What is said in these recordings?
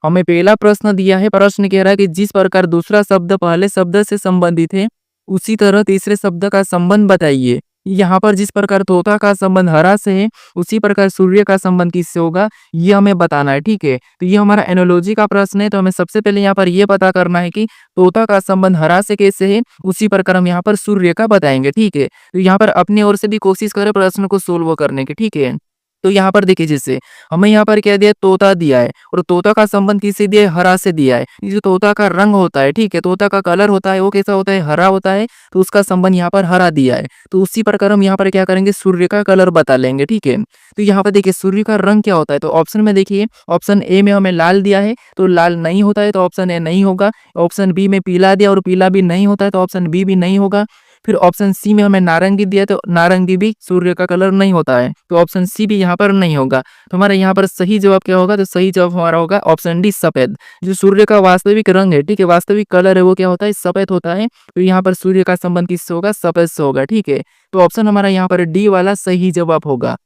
हमें पहला प्रश्न दिया है, प्रश्न कह रहा है कि जिस प्रकार दूसरा शब्द पहले शब्द से संबंधित है, उसी तरह तीसरे शब्द का संबंध बताइए। यहाँ पर जिस प्रकार तोता का संबंध हरा से है, उसी प्रकार सूर्य का संबंध किससे होगा, ये हमें बताना है। ठीक है, तो ये हमारा एनोलॉजी का प्रश्न है। तो हमें सबसे पहले यहाँ पर ये पता करना है कि तोता का संबंध हरा से कैसे है, उसी प्रकार हम यहाँ पर सूर्य का बताएंगे। ठीक है, तो यहाँ पर अपनी ओर से भी कोशिश करें प्रश्न को सोल्व करने की। ठीक है, तो यहाँ पर देखिए, जैसे हमें यहाँ पर क्या दिया, तोता दिया है, और तोता का संबंध किससे दिया है, हरा से दिया है। ये जो तोता का रंग होता है, ठीक है, तोता का कलर होता है, वो कैसा होता है, हरा होता है, तो उसका संबंध यहाँ पर हरा दिया है। तो उसी प्रकार हम यहाँ पर क्या करेंगे, सूर्य का कलर बता लेंगे। ठीक है, तो यहाँ पर देखिए सूर्य का रंग क्या होता है, तो ऑप्शन में देखिए, ऑप्शन ए में हमें लाल दिया है, तो लाल नहीं होता है, तो ऑप्शन ए नहीं होगा। ऑप्शन बी में पीला दिया और पीला भी नहीं होता है, तो ऑप्शन बी भी नहीं होगा। फिर ऑप्शन सी में हमें नारंगी दिया, तो नारंगी भी सूर्य का कलर नहीं होता है, तो ऑप्शन सी भी यहाँ पर नहीं होगा। तो हमारा यहाँ पर सही जवाब क्या होगा, तो सही जवाब हमारा होगा ऑप्शन डी, सफेद। जो सूर्य का वास्तविक रंग है, ठीक है, वास्तविक कलर है, वो क्या होता है, सफेद होता है। तो यहाँ पर सूर्य का संबंध किससे होगा, सफेद से होगा। ठीक है, तो ऑप्शन हमारा यहाँ पर डी वाला सही जवाब होगा।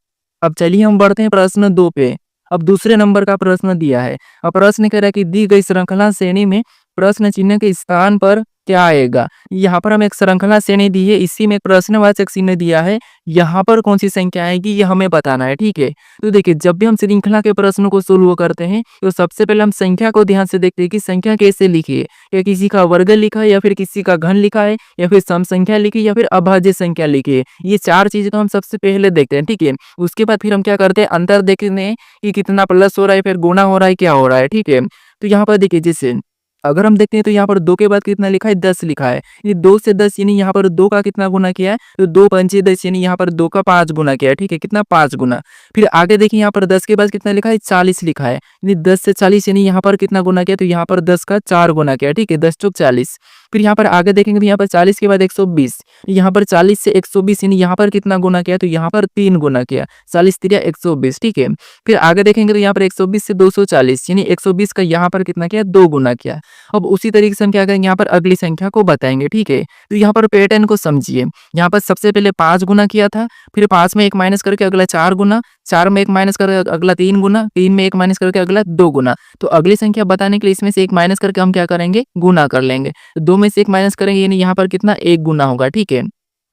अब चलिए हम बढ़ते हैं प्रश्न 2 पे। अब दूसरे नंबर का प्रश्न दिया है। अब प्रश्न कह रहा है कि दी गई श्रृंखला श्रेणी में प्रश्न चिन्ह के स्थान पर क्या आएगा। यहाँ पर हमें एक श्रृंखला श्रेणी दी है, इसी में एक प्रश्नवाचक चिन्ह दिया है, यहाँ पर कौन सी संख्या आएगी ये हमें बताना है। ठीक है, तो देखिए जब भी हम श्रृंखला के प्रश्नों को सोल्व करते हैं, तो सबसे पहले हम संख्या को ध्यान से देखते हैं कि संख्या कैसे लिखी है, या किसी का वर्ग लिखा है, या फिर किसी का घन लिखा है, या फिर सम संख्या लिखी है, या फिर अभाज्य संख्या लिखी है। ये चार चीजें तो हम सबसे पहले देखते हैं। ठीक है, उसके बाद फिर हम क्या करते हैं, अंतर देखते हैं कि कितना प्लस हो रहा है, फिर गुणा हो रहा है, क्या हो रहा है। ठीक है, तो यहाँ पर देखिए, जैसे अगर हम देखते हैं तो यहाँ पर 2 के बाद कितना लिखा है, 10 लिखा है। ये 2 से 10 यानी यहाँ पर 2 का कितना गुना किया है, तो 2 पंचे 10 यानी यहाँ पर 2 का 5 गुना किया है। ठीक है, कितना, 5 गुना। फिर आगे देखिए यहाँ पर 10 के बाद कितना लिखा है, 40 लिखा है, यानी 10 से 40 यानी यहाँ पर कितना गुना किया, तो यहाँ पर 10 का 4 गुना किया। ठीक है, 10 चौक 40। फिर यहाँ पर आगे देखेंगे तो यहाँ पर 40 के बाद 120, यहाँ पर 40 से 120 यानी यहाँ पर कितना गुना किया, तो यहाँ पर 3 गुना किया, 40 3 120। ठीक है, फिर आगे देखेंगे तो यहाँ पर 120 से 240 यानी 120 का यहाँ पर कितना किया, 2 गुना किया। अब उसी तरीके से हम क्या करेंगे, यहाँ पर अगली संख्या को बताएंगे। ठीक है, तो यहाँ पर पैटर्न को समझिए। यहाँ पर सबसे पहले 5 गुना किया था, फिर 5 में 1 माइनस करके अगला 4 गुना, 4 में 1 माइनस करके अगला 3 गुना, 3 में 1 माइनस करके अगला 2 गुना। तो अगली संख्या बताने के लिए इसमें से 1 माइनस करके हम क्या करेंगे, गुना कर लेंगे। तो 2 में से 1 माइनस करेंगे यानी यहाँ पर कितना, 1 गुना होगा। ठीक है,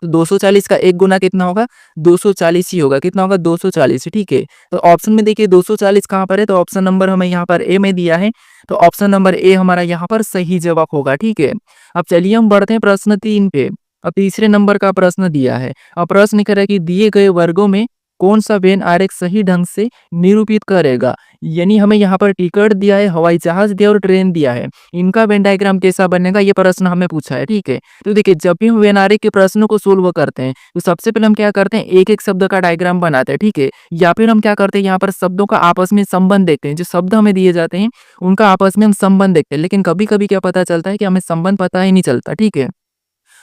तो 240 का 1 गुना कितना होगा, 240 ही होगा। कितना होगा, 240। ठीक है, तो ऑप्शन में देखिए 240 कहाँ पर है, तो ऑप्शन नंबर हमें यहाँ पर ए में दिया है, तो ऑप्शन नंबर ए हमारा यहाँ पर सही जवाब होगा। ठीक है, अब चलिए हम बढ़ते हैं प्रश्न 3 पे। अब तीसरे नंबर का प्रश्न दिया है। अब प्रश्न कह रहा है कि दिए गए वर्गों में कौन सा वेन आरेख सही ढंग से निरूपित करेगा। यानी हमें यहाँ पर टिकट दिया है, हवाई जहाज दिया और ट्रेन दिया है, इनका वेन डायग्राम कैसा बनेगा ये प्रश्न हमें पूछा है। ठीक है, तो देखिए जब भी हम वेन आरेख के प्रश्नों को सोल्व करते हैं, तो सबसे पहले हम क्या करते हैं, एक एक शब्द का डायग्राम बनाते हैं। ठीक है, या फिर हम क्या करते हैं, यहाँ पर शब्दों का आपस में संबंध देखते हैं। जो शब्द हमें दिए जाते हैं उनका आपस में हम संबंध देखते हैं, लेकिन कभी कभी क्या पता चलता है कि हमें संबंध पता ही नहीं चलता। ठीक है,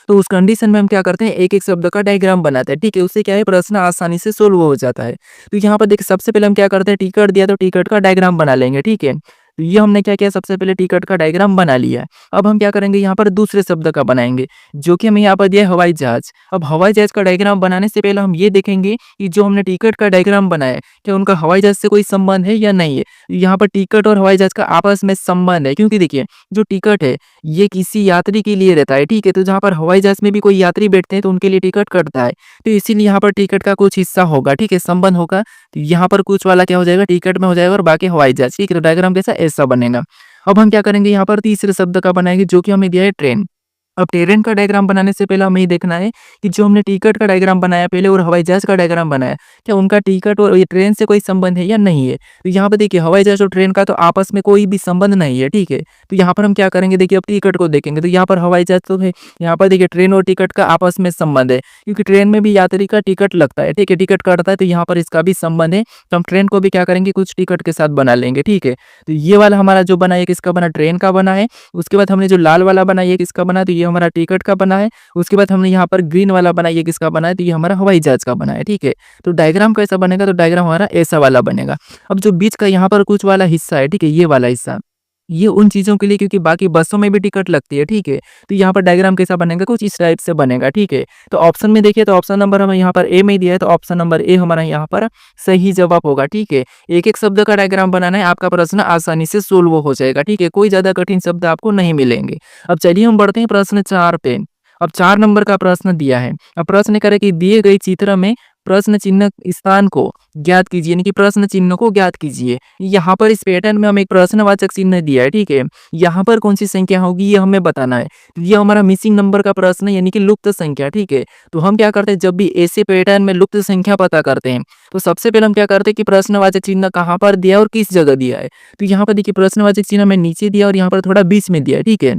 तो उस कंडीशन में हम क्या करते हैं, एक एक शब्द का डायग्राम बनाते हैं। ठीक है, उससे क्या है, प्रश्न आसानी से सोल्व हो जाता है। तो यहाँ पर देखिए सबसे पहले हम क्या करते हैं, टिकट दिया तो टिकट का डायग्राम बना लेंगे। ठीक है, तो ये हमने क्या किया, सबसे पहले टिकट का डायग्राम बना लिया। अब हम क्या करेंगे, यहाँ पर दूसरे शब्द का बनाएंगे, जो कि हमें यहाँ पर दिया है हवाई जहाज। अब हवाई जहाज का डायग्राम बनाने से पहले हम ये देखेंगे कि जो हमने टिकट का डायग्राम बनाया, क्या उनका हवाई जहाज से कोई संबंध है या नहीं है। यहाँ पर टिकट और हवाई जहाज का आपस में संबंध है, क्योंकि देखिए जो टिकट है ये किसी यात्री के लिए रहता है। ठीक है, तो जहाँ पर हवाई जहाज में भी कोई यात्री बैठते हैं तो उनके लिए टिकट कटता है, तो इसीलिए यहाँ पर टिकट का कुछ हिस्सा होगा। ठीक है, संबंध होगा, तो यहाँ पर कुछ वाला क्या हो जाएगा, टिकट में हो जाएगा और बाकी हवाई जहाज। ठीक है, डायग्राम कैसा, ऐसा बनेगा। अब हम क्या करेंगे, यहाँ पर तीसरे शब्द का बनाएंगे, जो कि हमें दिया है ट्रेन। अब ट्रेन का डायग्राम बनाने से पहले हमें ये देखना है कि जो हमने टिकट का डायग्राम बनाया पहले और हवाई जहाज का डायग्राम बनाया, क्या उनका टिकट और ये ट्रेन से कोई संबंध है या नहीं है। तो यहाँ पर देखिए हवाई जहाज और ट्रेन का तो आपस में कोई भी संबंध नहीं है। ठीक है, तो यहाँ पर हम क्या करेंगे, देखिए अब टिकट को देखेंगे, तो यहाँ पर हवाई जहाज तो है, यहाँ पर देखिए ट्रेन और टिकट का आपस में संबंध है, क्योंकि ट्रेन में भी यात्री का टिकट लगता है। ठीक है, टिकट कटता है, तो यहाँ पर इसका भी संबंध है, तो हम ट्रेन को भी क्या करेंगे, कुछ टिकट के साथ बना लेंगे। ठीक है, तो ये वाला हमारा जो बना है किसका बना, ट्रेन का बना है। उसके बाद हमने जो लाल वाला बना ये किसका बना, तो ये हमारा टिकट का बना है। उसके बाद हमने यहाँ पर ग्रीन वाला बना ये किसका बना है, तो ये हमारा हवाई जहाज का बना है। ठीक है, तो डायग्राम कैसा बनेगा, तो डायग्राम हमारा ऐसा वाला बनेगा। अब जो बीच का यहाँ पर कुछ वाला हिस्सा है, ठीक है, ये वाला हिस्सा, ये उन चीज़ों के लिए क्योंकि बाकी बसों में भी टिकट लगती है, ठीक है? तो यहाँ पर डायग्राम कैसा बनेगा, कुछ इस टाइप से बनेगा, ठीक है? तो ऑप्शन में देखिए तो ऑप्शन नंबर हमें यहाँ पर ए में दिया है, तो ऑप्शन नंबर ए हमारा यहाँ पर सही जवाब होगा, ठीक है? एक-एक शब्द का डायग्राम बनाना है, आपका प्रश्न आसानी से सोल्व हो जाएगा, ठीक है? कोई ज़्यादा कठिन शब्द आपको नहीं मिलेंगे। अब चलिए हम बढ़ते हैं प्रश्न 4 पे। अब 4 नंबर का प्रश्न दिया है। अब प्रश्न करे कि दिए गए चित्र में प्रश्न चिन्ह स्थान को ज्ञात कीजिए, यानी कि प्रश्न चिन्ह को ज्ञात कीजिए। यहाँ पर इस पैटर्न में हमें एक प्रश्नवाचक चिन्ह दिया है, ठीक है? यहाँ पर कौन सी संख्या होगी ये हमें बताना है। तो ये हमारा मिसिंग नंबर का प्रश्न है, यानी कि लुप्त संख्या, ठीक है? तो हम क्या करते हैं, जब भी ऐसे पैटर्न में लुप्त संख्या पता करते हैं तो सबसे पहले हम क्या करते हैं कि प्रश्नवाचक चिन्ह कहाँ पर दिया है और किस जगह दिया है। तो यहाँ पर देखिए प्रश्नवाचक चिन्ह में नीचे दिया और यहाँ पर थोड़ा बीच में दिया है, ठीक है?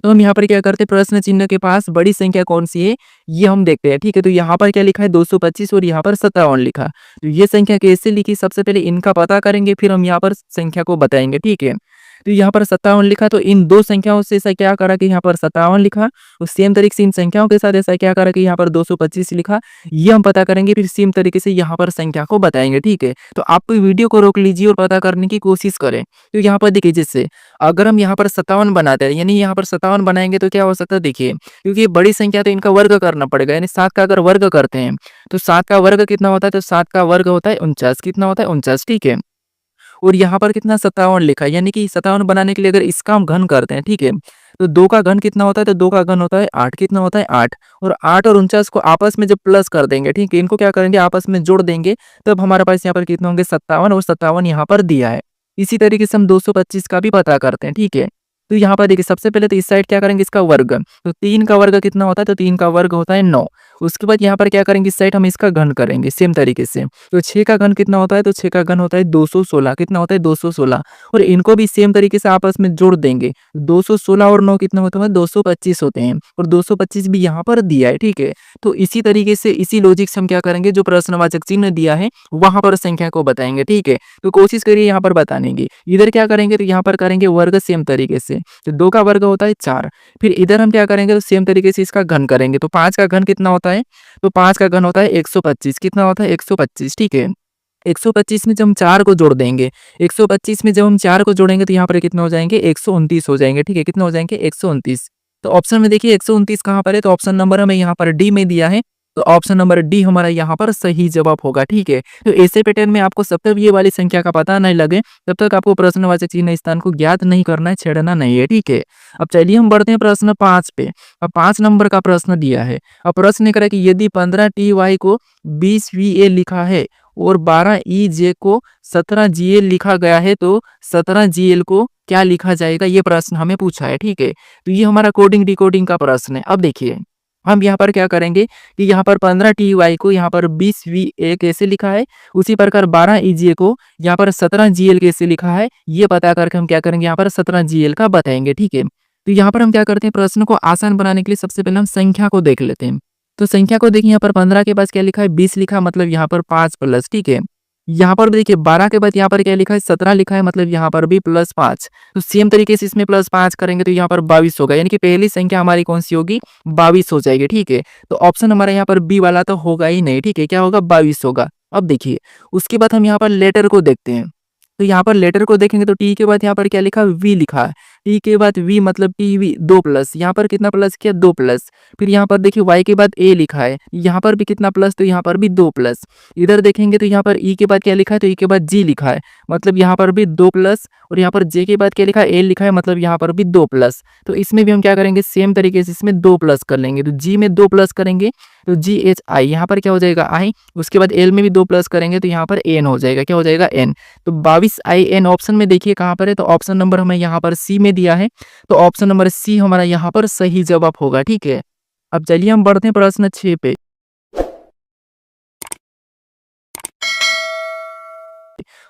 तो हम यहाँ पर क्या करते हैं, प्रश्न चिन्ह के पास बड़ी संख्या कौन सी है ये हम देखते हैं, ठीक है? तो यहाँ पर क्या लिखा है 225 और यहाँ पर 57 लिखा। तो ये संख्या कैसे लिखी, सबसे पहले इनका पता करेंगे, फिर हम यहाँ पर संख्या को बताएंगे, ठीक है? तो यहाँ पर 57 लिखा, तो इन दो संख्याओं से ऐसा क्या करा कि यहाँ पर 57 लिखा, और सेम तरीके से इन संख्याओं के साथ ऐसा क्या करा कि यहाँ पर 225 लिखा। ये हम पता करेंगे, फिर सेम तरीके से यहाँ पर संख्या को बताएंगे, ठीक है? तो आप वीडियो को रोक लीजिए और पता करने की कोशिश करें। तो यहाँ पर देखिए, जैसे अगर हम यहाँ पर 57 बनाते हैं, यानी यहाँ पर 57 बनाएंगे तो क्या हो सकता है, देखिए क्योंकि ये बड़ी संख्या तो इनका वर्ग करना पड़ेगा, यानी 7 का अगर वर्ग करते हैं तो 7 का वर्ग कितना होता है, तो 7 का वर्ग होता है 49। कितना होता है, 49, ठीक है? और यहाँ पर कितना 57 लिखा है, यानी कि 57 बनाने के लिए अगर इसका हम घन करते हैं, ठीक है? तो 2 का घन कितना होता है, तो 2 का घन होता है 8। कितना होता है, 8। और 8 और 49 को आपस में जब प्लस कर देंगे, ठीक है, इनको क्या करेंगे आपस में जोड़ देंगे, तब हमारे पास यहाँ पर कितने होंगे 57, और 57 यहाँ पर दिया है। इसी तरीके से हम 225 का भी पता करते हैं, ठीक है? तो यहाँ पर देखिए सबसे पहले तो इस साइड क्या करेंगे, इसका वर्ग। तो 3 का वर्ग कितना होता है, तो 3 का वर्ग होता है 9। उसके बाद यहाँ पर क्या करेंगे, इस साइड हम इसका घन करेंगे सेम तरीके से। तो 6 का घन कितना होता है, तो 6 का घन होता है 216। कितना होता है, 216। और इनको भी सेम तरीके से आपस में जोड़ देंगे। 216 और 9 कितना होता है, 225 होते हैं, और 225 भी यहाँ पर दिया है, ठीक है? तो इसी तरीके से इसी लॉजिक से हम क्या करेंगे, जो प्रश्नवाचक चिन्ह दिया है वहां पर संख्या को बताएंगे, ठीक है? तो कोशिश करिए यहाँ पर बताने की। इधर क्या करेंगे, तो यहाँ पर करेंगे वर्ग सेम तरीके से। तो 2 का वर्ग होता है 4। फिर इधर हम क्या करेंगे, तो सेम तरीके से इसका घन करेंगे। तो 5 का घन कितना होता है, तो 5 का घन होता है 125। कितना होता है, 125, ठीक है? 125 में जब हम 4 को जोड़ देंगे, 125 में जब हम 4 को जोड़ेंगे तो यहाँ पर कितना हो जाएंगे, 129 हो जाएंगे, ठीक है? कितना हो जाएंगे, 129। तो ऑप्शन में देखिए 129 कहाँ पर है, तो ऑप्शन नंबर हमें यहाँ पर डी में दिया है। तो ऑप्शन नंबर डी हमारा यहाँ पर सही जवाब होगा, ठीक है? तो ऐसे पैटर्न में आपको जब तक ये वाली संख्या का पता नहीं लगे तब तक आपको प्रश्नवाचक चिन्ह स्थान को ज्ञात नहीं करना है, छेड़ना नहीं है, ठीक है? अब चलिए हम बढ़ते हैं प्रश्न 5 पे। अब 5 नंबर का प्रश्न दिया है। अब प्रश्न करें कि यदि 15 टी को 20 वी लिखा है और 12 ई को 17 जी लिखा गया है, तो 17 जी को क्या लिखा जाएगा, ये प्रश्न हमें पूछा है, ठीक है? तो ये हमारा कोडिंग डिकोडिंग का प्रश्न है। अब देखिए हम यहाँ पर क्या करेंगे कि यहाँ पर 15 टी को यहाँ पर 20 वी कैसे लिखा है, उसी प्रकार 12 ई को यहाँ पर 17 जी कैसे लिखा है, ये पता करके हम क्या करेंगे, यहाँ पर 17 जी का बताएंगे, ठीक है? तो यहाँ पर हम क्या करते हैं, प्रश्न को आसान बनाने के लिए सबसे पहले हम संख्या को देख लेते हैं। तो संख्या को देखिए, यहाँ पर 15 के बाद क्या लिखा है, 20 लिखा, मतलब यहाँ पर 5 प्लस, ठीक है? यहाँ पर देखिए 12 के बाद यहाँ पर क्या लिखा है, 17 लिखा है, मतलब यहाँ पर भी प्लस 5। तो सेम तरीके से इसमें प्लस 5 करेंगे तो यहाँ पर 22 होगा, यानी कि पहली संख्या हमारी कौन सी होगी, 22 हो जाएगी, ठीक है? तो ऑप्शन हमारा यहाँ पर बी वाला तो होगा ही नहीं, ठीक है? क्या होगा, 22 होगा। अब देखिए उसके बाद हम यहाँ पर लेटर को देखते हैं। तो यहाँ पर लेटर को देखेंगे तो टी के बाद यहाँ पर क्या लिखा, वी लिखा है। टी के बाद वी मतलब टी वी 2 प्लस, यहाँ पर कितना प्लस किया, 2 प्लस। फिर यहाँ पर देखिए वाई के बाद ए लिखा है, यहाँ पर भी कितना प्लस, तो यहाँ पर भी 2 प्लस। इधर देखेंगे तो यहाँ पर ई के बाद क्या लिखा है, तो ई के बाद जी लिखा है, मतलब यहाँ पर भी 2 प्लस। और यहाँ पर जे के बाद क्या लिखा है, एल लिखा है, मतलब यहाँ पर भी 2 प्लस। तो इसमें भी हम क्या करेंगे, सेम तरीके से इसमें 2 प्लस कर लेंगे। तो जी में 2 प्लस करेंगे तो जी एच आई, यहाँ पर क्या हो जाएगा, आई। उसके बाद एल में भी 2 प्लस करेंगे तो यहाँ पर एन हो जाएगा, क्या हो जाएगा, एन। तो 22 आई एन ऑप्शन में देखिए कहाँ पर है, तो ऑप्शन नंबर हमें यहाँ पर सी में दिया है। तो ऑप्शन नंबर सी हमारा यहाँ पर सही जवाब होगा, ठीक है? अब चलिए हम बढ़ते हैं प्रश्न 6 पे।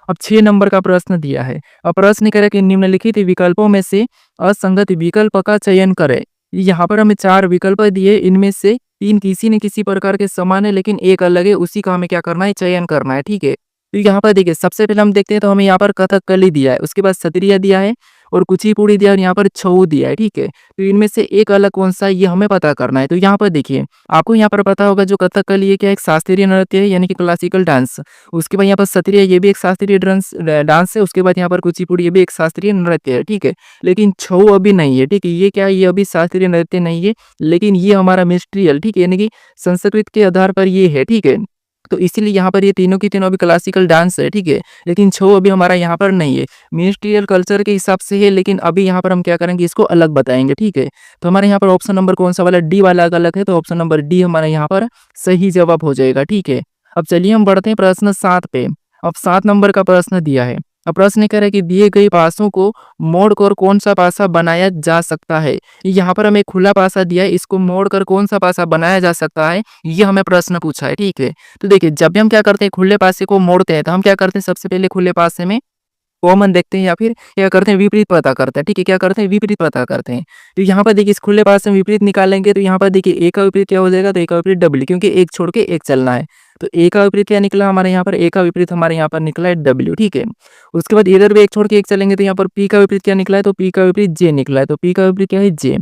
अब 6 नंबर का प्रश्न दिया है। अब प्रश्न करें कि निम्नलिखित विकल्पों में से असंगत विकल्प का चयन करें। यहाँ पर हमें 4 विकल्प दिए, इनमें से 3 किसी न किसी प्रकार के समान है लेकिन एक अलग है, उसी का हमें क्या करना है, चयन करना है, ठीक है? तो यहाँ पर देखिए सबसे पहले हम देखते हैं तो हमें यहाँ पर कथकली दिया है, उसके बाद सत्रिया दिया है और कुचिपुड़ी दिया है और यहाँ पर छऊ दिया है, ठीक है। तो इनमें से एक अलग कौन-सा है ये हमें पता करना है। तो यहाँ पर देखिए, आपको यहाँ पर पता होगा जो कथकली है क्या एक शास्त्रीय नृत्य है यानी कि क्लासिकल डांस। उसके बाद यहाँ पर सत्रिया ये भी एक शास्त्रीय डांस है, उसके बाद यहाँ पर कुचिपुड़ी ये भी एक शास्त्रीय नृत्य है, ठीक है। लेकिन छऊ अभी नहीं है, ठीक है। ये क्या है, ये अभी शास्त्रीय नृत्य नहीं है, लेकिन ये हमारा मिस्ट्रियल, ठीक है, यानी कि संस्कृत के आधार पर ये है, ठीक है। तो इसीलिए यहाँ पर ये तीनों की तीनों अभी क्लासिकल डांस है, ठीक है। लेकिन छऊ अभी हमारा यहाँ पर नहीं है, मिनिस्ट्रियल कल्चर के हिसाब से है, लेकिन अभी यहाँ पर हम क्या करेंगे इसको अलग बताएंगे, ठीक है। तो हमारे यहाँ पर ऑप्शन नंबर कौन सा वाला डी वाला अलग है, तो ऑप्शन नंबर डी हमारा यहाँ पर सही जवाब हो जाएगा, ठीक है। अब चलिए हम बढ़ते हैं प्रश्न 7 पे। अब 7 नंबर का प्रश्न दिया है। अब प्रश्न कह रहा है कि दिए गए पासों को मोड़कर कौन सा पासा बनाया जा सकता है। यहाँ पर हमें खुला पासा दिया है, इसको मोड़कर कौन सा पासा बनाया जा सकता है, ये हमें प्रश्न पूछा है, ठीक है। तो देखिए जब भी हम क्या करते हैं खुले पासे को मोड़ते हैं तो हम क्या करते हैं सबसे पहले खुले पासे में कॉमन देखते हैं या फिर क्या करते हैं विपरीत पता करते हैं, ठीक है। क्या करते हैं विपरीत पता करते हैं। तो यहाँ पर देखिए इस खुले पास में विपरीत निकालेंगे तो यहाँ पर देखिए ए का विपरीत क्या हो जाएगा, तो ए का विपरीत डब्ल्यू, क्योंकि एक छोड़ के एक चलना है। तो ए का विपरीत क्या निकला हमारे यहाँ पर, ए का विपरीत हमारे यहाँ पर निकला है डब्ल्यू, ठीक है। उसके बाद इधर भी एक छोड़ के एक चलेंगे तो यहाँ पर पी का विपरीत क्या निकला है, तो पी का विपरीत जे निकला है। तो पी का विपरीत क्या है, जे।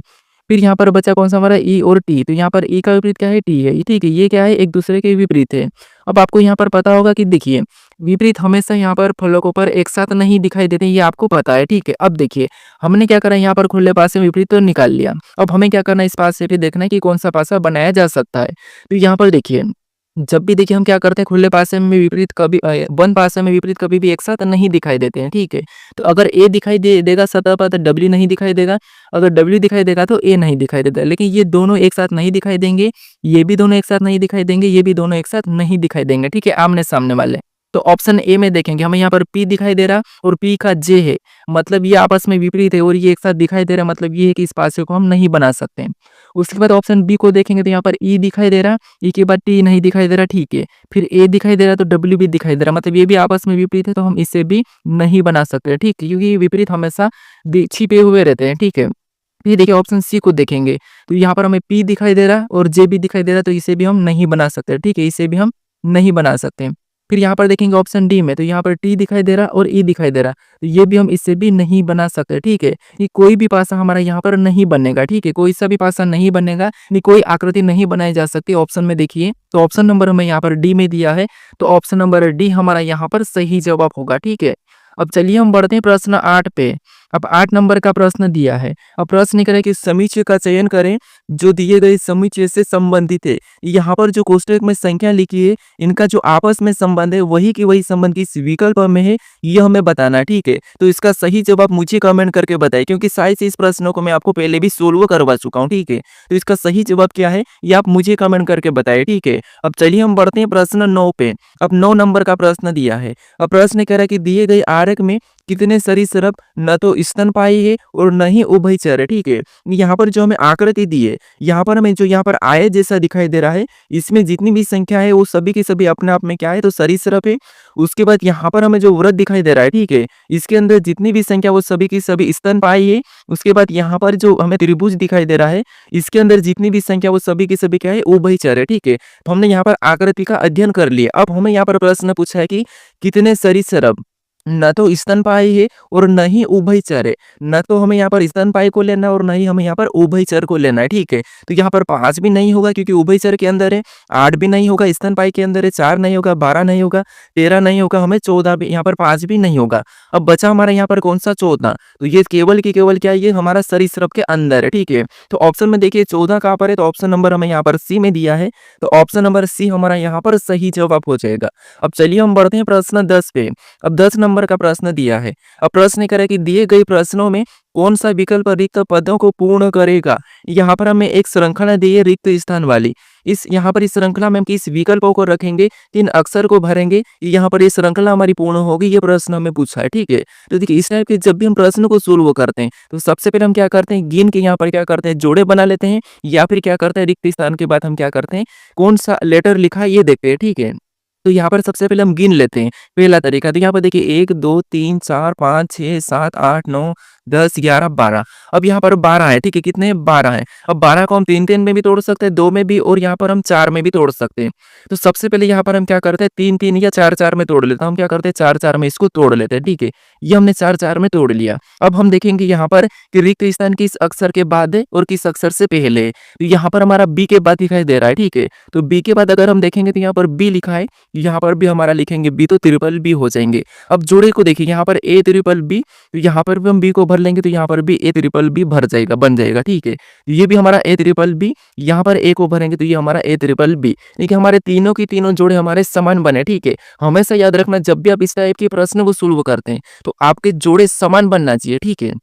फिर यहाँ पर बचा कौन सा हमारा ई और टी, तो यहाँ पर ई का विपरीत क्या है, टी है, ठीक है। ये क्या है एक दूसरे के विपरीत है। अब आपको यहाँ पर पता होगा कि देखिए विपरीत हमेशा यहाँ पर फलकों पर एक साथ नहीं दिखाई देते, ये आपको पता है, ठीक है। अब देखिए हमने क्या करा, यहाँ पर खुले पासे में विपरीत तो निकाल लिया। अब हमें क्या करना है इस पासे पे देखना है कि कौन सा पासा बनाया जा सकता है। तो यहाँ पर देखिए जब भी देखिए हम क्या करते हैं खुले पासे में विपरीत कभी बंद पासे में विपरीत कभी भी एक साथ नहीं दिखाई देते हैं, ठीक है। तो अगर ए दिखाई देगा सतह पर तो डब्ल्यू नहीं दिखाई देगा, अगर डब्ल्यू दिखाई देगा तो ए नहीं दिखाई देता। लेकिन ये दोनों एक साथ नहीं दिखाई देंगे, ये भी दोनों एक साथ नहीं दिखाई देंगे, ये भी दोनों एक साथ नहीं दिखाई देंगे, ठीक है, आमने सामने वाले। तो ऑप्शन ए में देखेंगे हमें यहाँ पर पी दिखाई दे रहा और पी का जे है, मतलब ये आपस में विपरीत है और ये एक साथ दिखाई दे रहा, मतलब ये है कि इस पासे को हम नहीं बना सकते हैं। उसके बाद ऑप्शन बी को देखेंगे तो यहाँ पर ई दिखाई दे रहा, ई के बाद टी नहीं दिखाई दे रहा, ठीक है। फिर ए दिखाई दे रहा तो डब्ल्यू भी दिखाई दे रहा, मतलब ये भी आपस में विपरीत है, तो हम इसे भी नहीं बना सकते, ठीक है, क्योंकि ये विपरीत हमेशा छिपे हुए रहते हैं, ठीक है। फिर देखिए ऑप्शन सी को देखेंगे तो यहाँ पर हमें पी दिखाई दे रहा और जे भी दिखाई दे रहा, तो इसे भी हम नहीं बना सकते, ठीक है, इसे भी हम नहीं बना सकते। फिर यहाँ पर देखेंगे ऑप्शन डी में तो यहाँ पर टी दिखाई दे रहा और ई दिखाई दे रहा, तो ये भी हम इससे भी नहीं बना सकते, ठीक है। ये कोई भी पासा हमारा यहाँ पर नहीं बनेगा, ठीक है, कोई सा भी पासा नहीं बनेगा, नहीं कोई आकृति नहीं बनाई जा सकती। ऑप्शन में देखिए तो ऑप्शन नंबर हमें यहाँ पर डी में दिया है, तो ऑप्शन नंबर डी हमारा यहाँ पर सही जवाब होगा, ठीक है। अब चलिए हम बढ़ते हैं प्रश्न 8 पे। अब 8 नंबर का प्रश्न दिया है। अब प्रश्न करें कि समुच्चय का चयन करें जो दिए गए समुच्चय से संबंधित है। यहाँ पर जो कोष्टक में संख्या लिखी है इनका जो आपस में संबंध है वही की वही संबंध किस विकल्प में है ये हमें बताना है, ठीक है। तो इसका सही जवाब मुझे कमेंट करके बताइए, क्योंकि शायद से इस प्रश्नों को मैं आपको पहले भी सोल्व करवा चुका हूँ, ठीक है। तो इसका सही जवाब क्या है ये आप मुझे कमेंट करके बताइए, ठीक है। अब चलिए हम बढ़ते हैं प्रश्न 9 पे। अब 9 नंबर का प्रश्न दिया है। अब प्रश्न कह रहा है कि दिए गए आरेख में कितने सरीसृप न तो स्तनपायी है और न ही उभयचर है, ठीक है। यहाँ पर जो हमें आकृति दी है, यहाँ पर हमें जो यहाँ पर आय जैसा दिखाई दे रहा है, इसमें जितनी भी संख्या है वो सभी की सभी अपने आप में क्या है, तो सरीसृप है। उसके बाद यहाँ पर हमें जो वृत्त दिखाई दे रहा है, ठीक है, इसके अंदर जितनी भी संख्या वो सभी की सभी स्तनपायी है। उसके बाद यहाँ पर जो हमें त्रिभुज दिखाई दे रहा है, इसके अंदर जितनी भी संख्या वो सभी की सभी क्या है, उभयचर है, ठीक है। तो हमने यहाँ पर आकृति का अध्ययन कर लिया। अब हमें यहाँ पर प्रश्न पूछा है कि कितने सरीसृप न तो स्तनपायी है और न ही उभयचर है। न तो हमें यहाँ पर स्तनपायी को लेना है और न ही हमें यहाँ पर उभयचर को लेना है, ठीक है। तो यहाँ पर 5 भी नहीं होगा क्योंकि उभयचर के अंदर है, 8 भी नहीं होगा स्तनपायी के अंदर है, 4 नहीं होगा, 12 नहीं होगा, 13 नहीं होगा, हमें 14 भी, यहाँ पर 5 भी नहीं होगा। अब बचा हमारा यहाँ पर कौन सा 14, तो ये केवल की केवल क्या है, ये हमारा सरीसृप के अंदर है, ठीक है। तो ऑप्शन में देखिए 14 कहाँ पर है, तो ऑप्शन नंबर हमें यहाँ पर सी में दिया है, तो ऑप्शन नंबर सी हमारा यहाँ पर सही जवाब हो जाएगा। अब चलिए हम बढ़ते हैं प्रश्न 10 पे। अब 10 नंबर का प्रश्न दिया है। अब प्रश्न करें कि दिए गए प्रश्नों में कौन सा विकल्प रिक्त पदों को पूर्ण करेगा। यहाँ पर हमें एक श्रृंखला दी है रिक्त स्थान वाली। इस यहाँ पर इस श्रृंखला में हम किस विकल्पों को रखेंगे, किन अक्षर को भरेंगे, यहाँ पर ये श्रृंखला हमारी पूर्ण होगी, ये प्रश्न हमें पूछा है, ठीक है। तो देखिए इस टाइप के जब भी हम प्रश्न को सोल्व करते हैं तो सबसे पहले हम क्या करते हैं, गिन के यहाँ पर क्या करते हैं, जोड़े बना लेते हैं, या फिर क्या करते हैं रिक्त स्थान के बाद हम क्या करते हैं, कौन सा लेटर लिखा है ये देखते हैं, ठीक है। तो यहाँ पर सबसे पहले हम गिन लेते हैं। पहला तरीका तो यहाँ पर देखिए 1, 2, 3, 4, 5, 6, 7, 8, 9, 10, 11, 12। अब यहाँ पर 12 है, ठीक है, कितने हैं? 12 हैं। अब 12 को हम 3-3 में भी तोड़ सकते हैं, 2 में भी, और यहाँ पर हम 4 में भी तोड़ सकते हैं। तो सबसे पहले यहाँ पर हम क्या करते हैं, 3-3 या 4-4 में तोड़ लेते हैं। हम क्या करते हैं, 4-4 में इसको तोड़ लेते हैं, ठीक है। ये हमने 4-4 में तोड़ लिया। अब हम देखेंगे यहाँ पर कि रिक्त स्थान किस अक्षर के बाद है और किस अक्षर से पहले है। तो यहाँ पर हमारा बी के बाद दिखाई दे रहा है, ठीक है। तो बी के बाद अगर हम देखेंगे तो यहाँ पर बी लिखा है, यहाँ पर भी हमारा लिखेंगे बी, तो ट्रिपल बी हो जाएंगे। अब जोड़े को देखिए, यहाँ पर ए ट्रिपल बी, तो यहाँ पर भी हम बी को भर लेंगे, तो यहाँ पर भी ए ट्रिपल बी भर जाएगा, बन जाएगा, ठीक है। ये भी हमारा ए ट्रिपल बी, यहाँ पर ए को भरेंगे तो ये हमारा ए ट्रिपल बी। देखिए हमारे तीनों की तीनों जोड़े हमारे समान बने, ठीक है। हमेशा याद रखना, जब भी आप इस टाइप के प्रश्न को सोल्व करते हैं तो आपके जोड़े समान बनना चाहिए, ठीक है।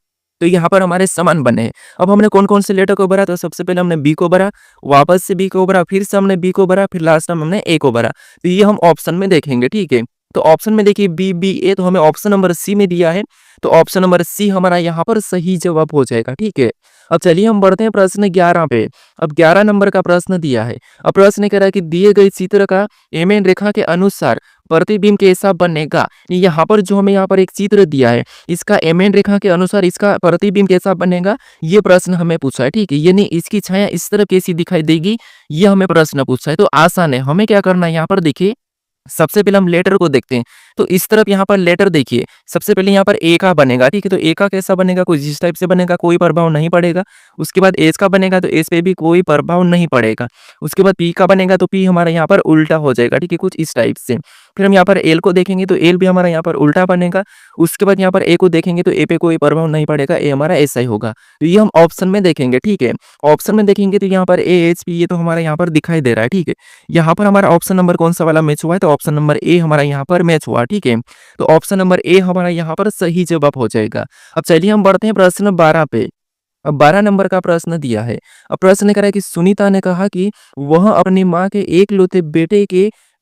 तो यहाँ पर हमारे समान बने हैं। अब हमने कौन कौन से लेटर को भरा, तो सबसे पहले हमने बी को भरा, वापस से बी को भरा, फिर से हमने बी को भरा, फिर लास्ट में हमने ए को भरा। तो ये हम ऑप्शन में देखेंगे, ठीक है। तो ऑप्शन में देखिए बी बी ए, तो हमें ऑप्शन नंबर सी में दिया है, तो ऑप्शन नंबर सी हमारा यहाँ पर सही जवाब हो जाएगा, ठीक है। अब चलिए हम बढ़ते हैं प्रश्न 11 पे। अब 11 नंबर का प्रश्न दिया है। अब प्रश्न कह रहा है कि दिए गए चित्र का एमएन रेखा के अनुसार प्रतिबिंब कैसा बनेगा। यहाँ पर जो हमें यहाँ पर एक चित्र दिया है, इसका एमएन रेखा के अनुसार इसका प्रतिबिंब कैसा बनेगा, ये प्रश्न हमें पूछा है, ठीक है। यानी इसकी छाया इस तरफ कैसी दिखाई देगी, ये हमें प्रश्न पूछा है। तो आसान है, हमें क्या करना है, यहाँ पर देखिए सबसे पहले हम लेटर को देखते हैं। तो इस तरफ यहाँ पर लेटर देखिए, सबसे पहले यहाँ पर ए का बनेगा, ठीक है। तो ए का कैसा बनेगा, कुछ इस टाइप से बनेगा, कोई प्रभाव नहीं पड़ेगा। उसके बाद एस का बनेगा, तो एस पे भी कोई प्रभाव नहीं पड़ेगा। उसके बाद पी का बनेगा, तो पी हमारा यहाँ पर उल्टा हो जाएगा, ठीक है, कुछ इस टाइप से। फिर हम यहाँ पर एल को देखेंगे, तो एल भी हमारा यहाँ पर उल्टा बनेगा। उसके बाद यहाँ पर ए को देखेंगे, तो ए पे कोई प्रभाव नहीं पड़ेगा, ए हमारा ऐसा ही होगा। तो ये हम ऑप्शन में देखेंगे, ठीक है। ऑप्शन में देखेंगे तो यहाँ पर ए एच पी, ये तो हमारा यहाँ पर दिखाई दे रहा है, ठीक है। यहाँ पर हमारा ऑप्शन नंबर कौन सा वाला मैच हुआ है, तो ऑप्शन नंबर ए हमारा यहाँ पर मैच हुआ, ठीक है। तो ऑप्शन नंबर ए हमारा यहाँ पर सही जवाब हो जाएगा। अब चलिए हम बढ़ते हैं प्रश्न 12 पे। अब 12 नंबर का प्रश्न दिया है। अब प्रश्न कह रहा है कि सुनीता ने कहा कि वह अपनी माँ के एकलौते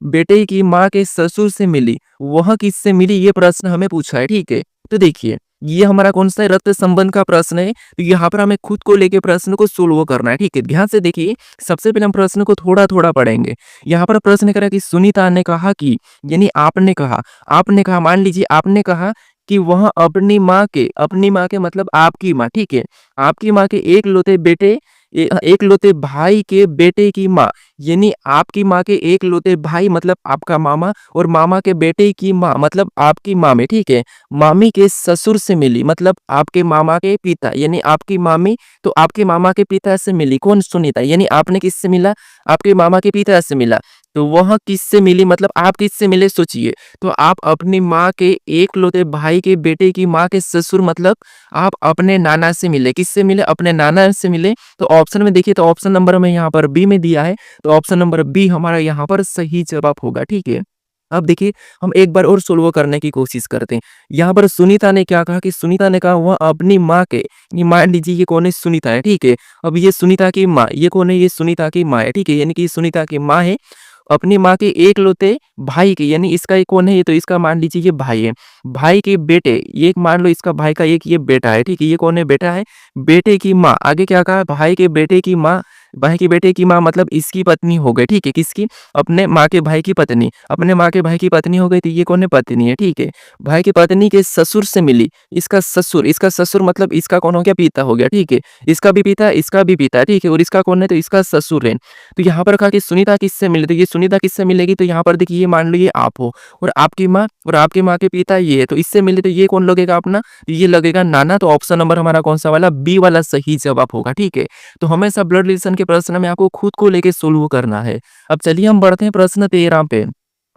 बेटे की माँ के ससुर से मिली, वह किससे मिली, ये प्रश्न हमें पूछा है, ठीक है। तो देखिए ये हमारा कौन सा रक्त संबंध का प्रश्न है। तो यहाँ पर हमें खुद को लेके प्रश्न को सोल्व करना है, ठीक है। ध्यान से देखिए, सबसे पहले हम प्रश्न को थोड़ा थोड़ा पढ़ेंगे। यहाँ पर प्रश्न करा कि सुनीता ने कहा कि, यानी आपने कहा, मान लीजिए आपने कहा कि वह अपनी माँ के मतलब आपकी माँ, ठीक है, आपकी माँ के एकलौते भाई के बेटे की माँ, यानी आपकी माँ के एकलौते भाई मतलब आपका मामा, और मामा के बेटे की माँ मतलब आपकी मामी, ठीक है। मामी के ससुर से मिली मतलब आपके मामा के पिता, यानी आपकी मामी तो आपके मामा के पिता से मिली, कौन, सुनीता। यानी आपने किससे मिला, आपके मामा के पिता से मिला। तो वह किससे मिली मतलब आप किससे मिले, सोचिए। तो आप अपनी माँ के एकलौते भाई के बेटे की माँ के ससुर मतलब आप अपने नाना से मिले, किससे मिले, अपने नाना से मिले। तो ऑप्शन में देखिए, तो ऑप्शन नंबर में यहाँ पर बी में दिया है, तो ऑप्शन नंबर बी हमारा यहाँ पर सही जवाब होगा, ठीक है। अब देखिए हम एक बार और सोल्व करने की कोशिश करते हैं। यहाँ पर सुनीता ने क्या कहा कि सुनीता ने कहा वह अपनी माँ के, ये मान लीजिए ये कौन है, सुनीता है, ठीक है। अब ये सुनीता की माँ, ये कौन है, ये सुनीता की माँ है, ठीक है। यानी कि सुनीता की माँ है, अपनी माँ के एकलौते भाई के, यानी इसका ये कौन है, ये तो इसका मान लीजिए ये भाई है, भाई के बेटे, ये मान लो इसका भाई का एक ये बेटा है, ठीक है। ये कौन है, बेटा है, बेटे की माँ, आगे क्या कहा, भाई के बेटे की माँ, भाई के बेटे की माँ मतलब इसकी पत्नी हो गई, ठीक है। किसकी, अपने माँ के भाई की पत्नी, अपने माँ के भाई की पत्नी हो गई, तो ये कौन है, पत्नी है, ठीक है। भाई की पत्नी के ससुर से मिली, इसका ससुर मतलब इसका कौन हो गया, पिता हो गया, ठीक है। इसका भी पिता, ठीक है। और इसका कौन है, तो इसका ससुर है। तो यहाँ पर कहा कि सुनीता किससे मिली, तो ये सुनीता किससे मिलेगी, तो यहाँ पर देखिए ये मान लो ये आप हो, और आपकी माँ और आपकी माँ के पिता ये है, तो इससे मिले, तो ये कौन लगेगा अपना, ये लगेगा नाना। तो ऑप्शन नंबर हमारा कौन सा वाला, बी वाला सही जवाब होगा, ठीक है। तो हमेशा ब्लड रिलेशन के प्रश्न में आपको खुद को लेके सोल्व करना है। अब चलिए हम बढ़ते हैं प्रश्न 13 पे।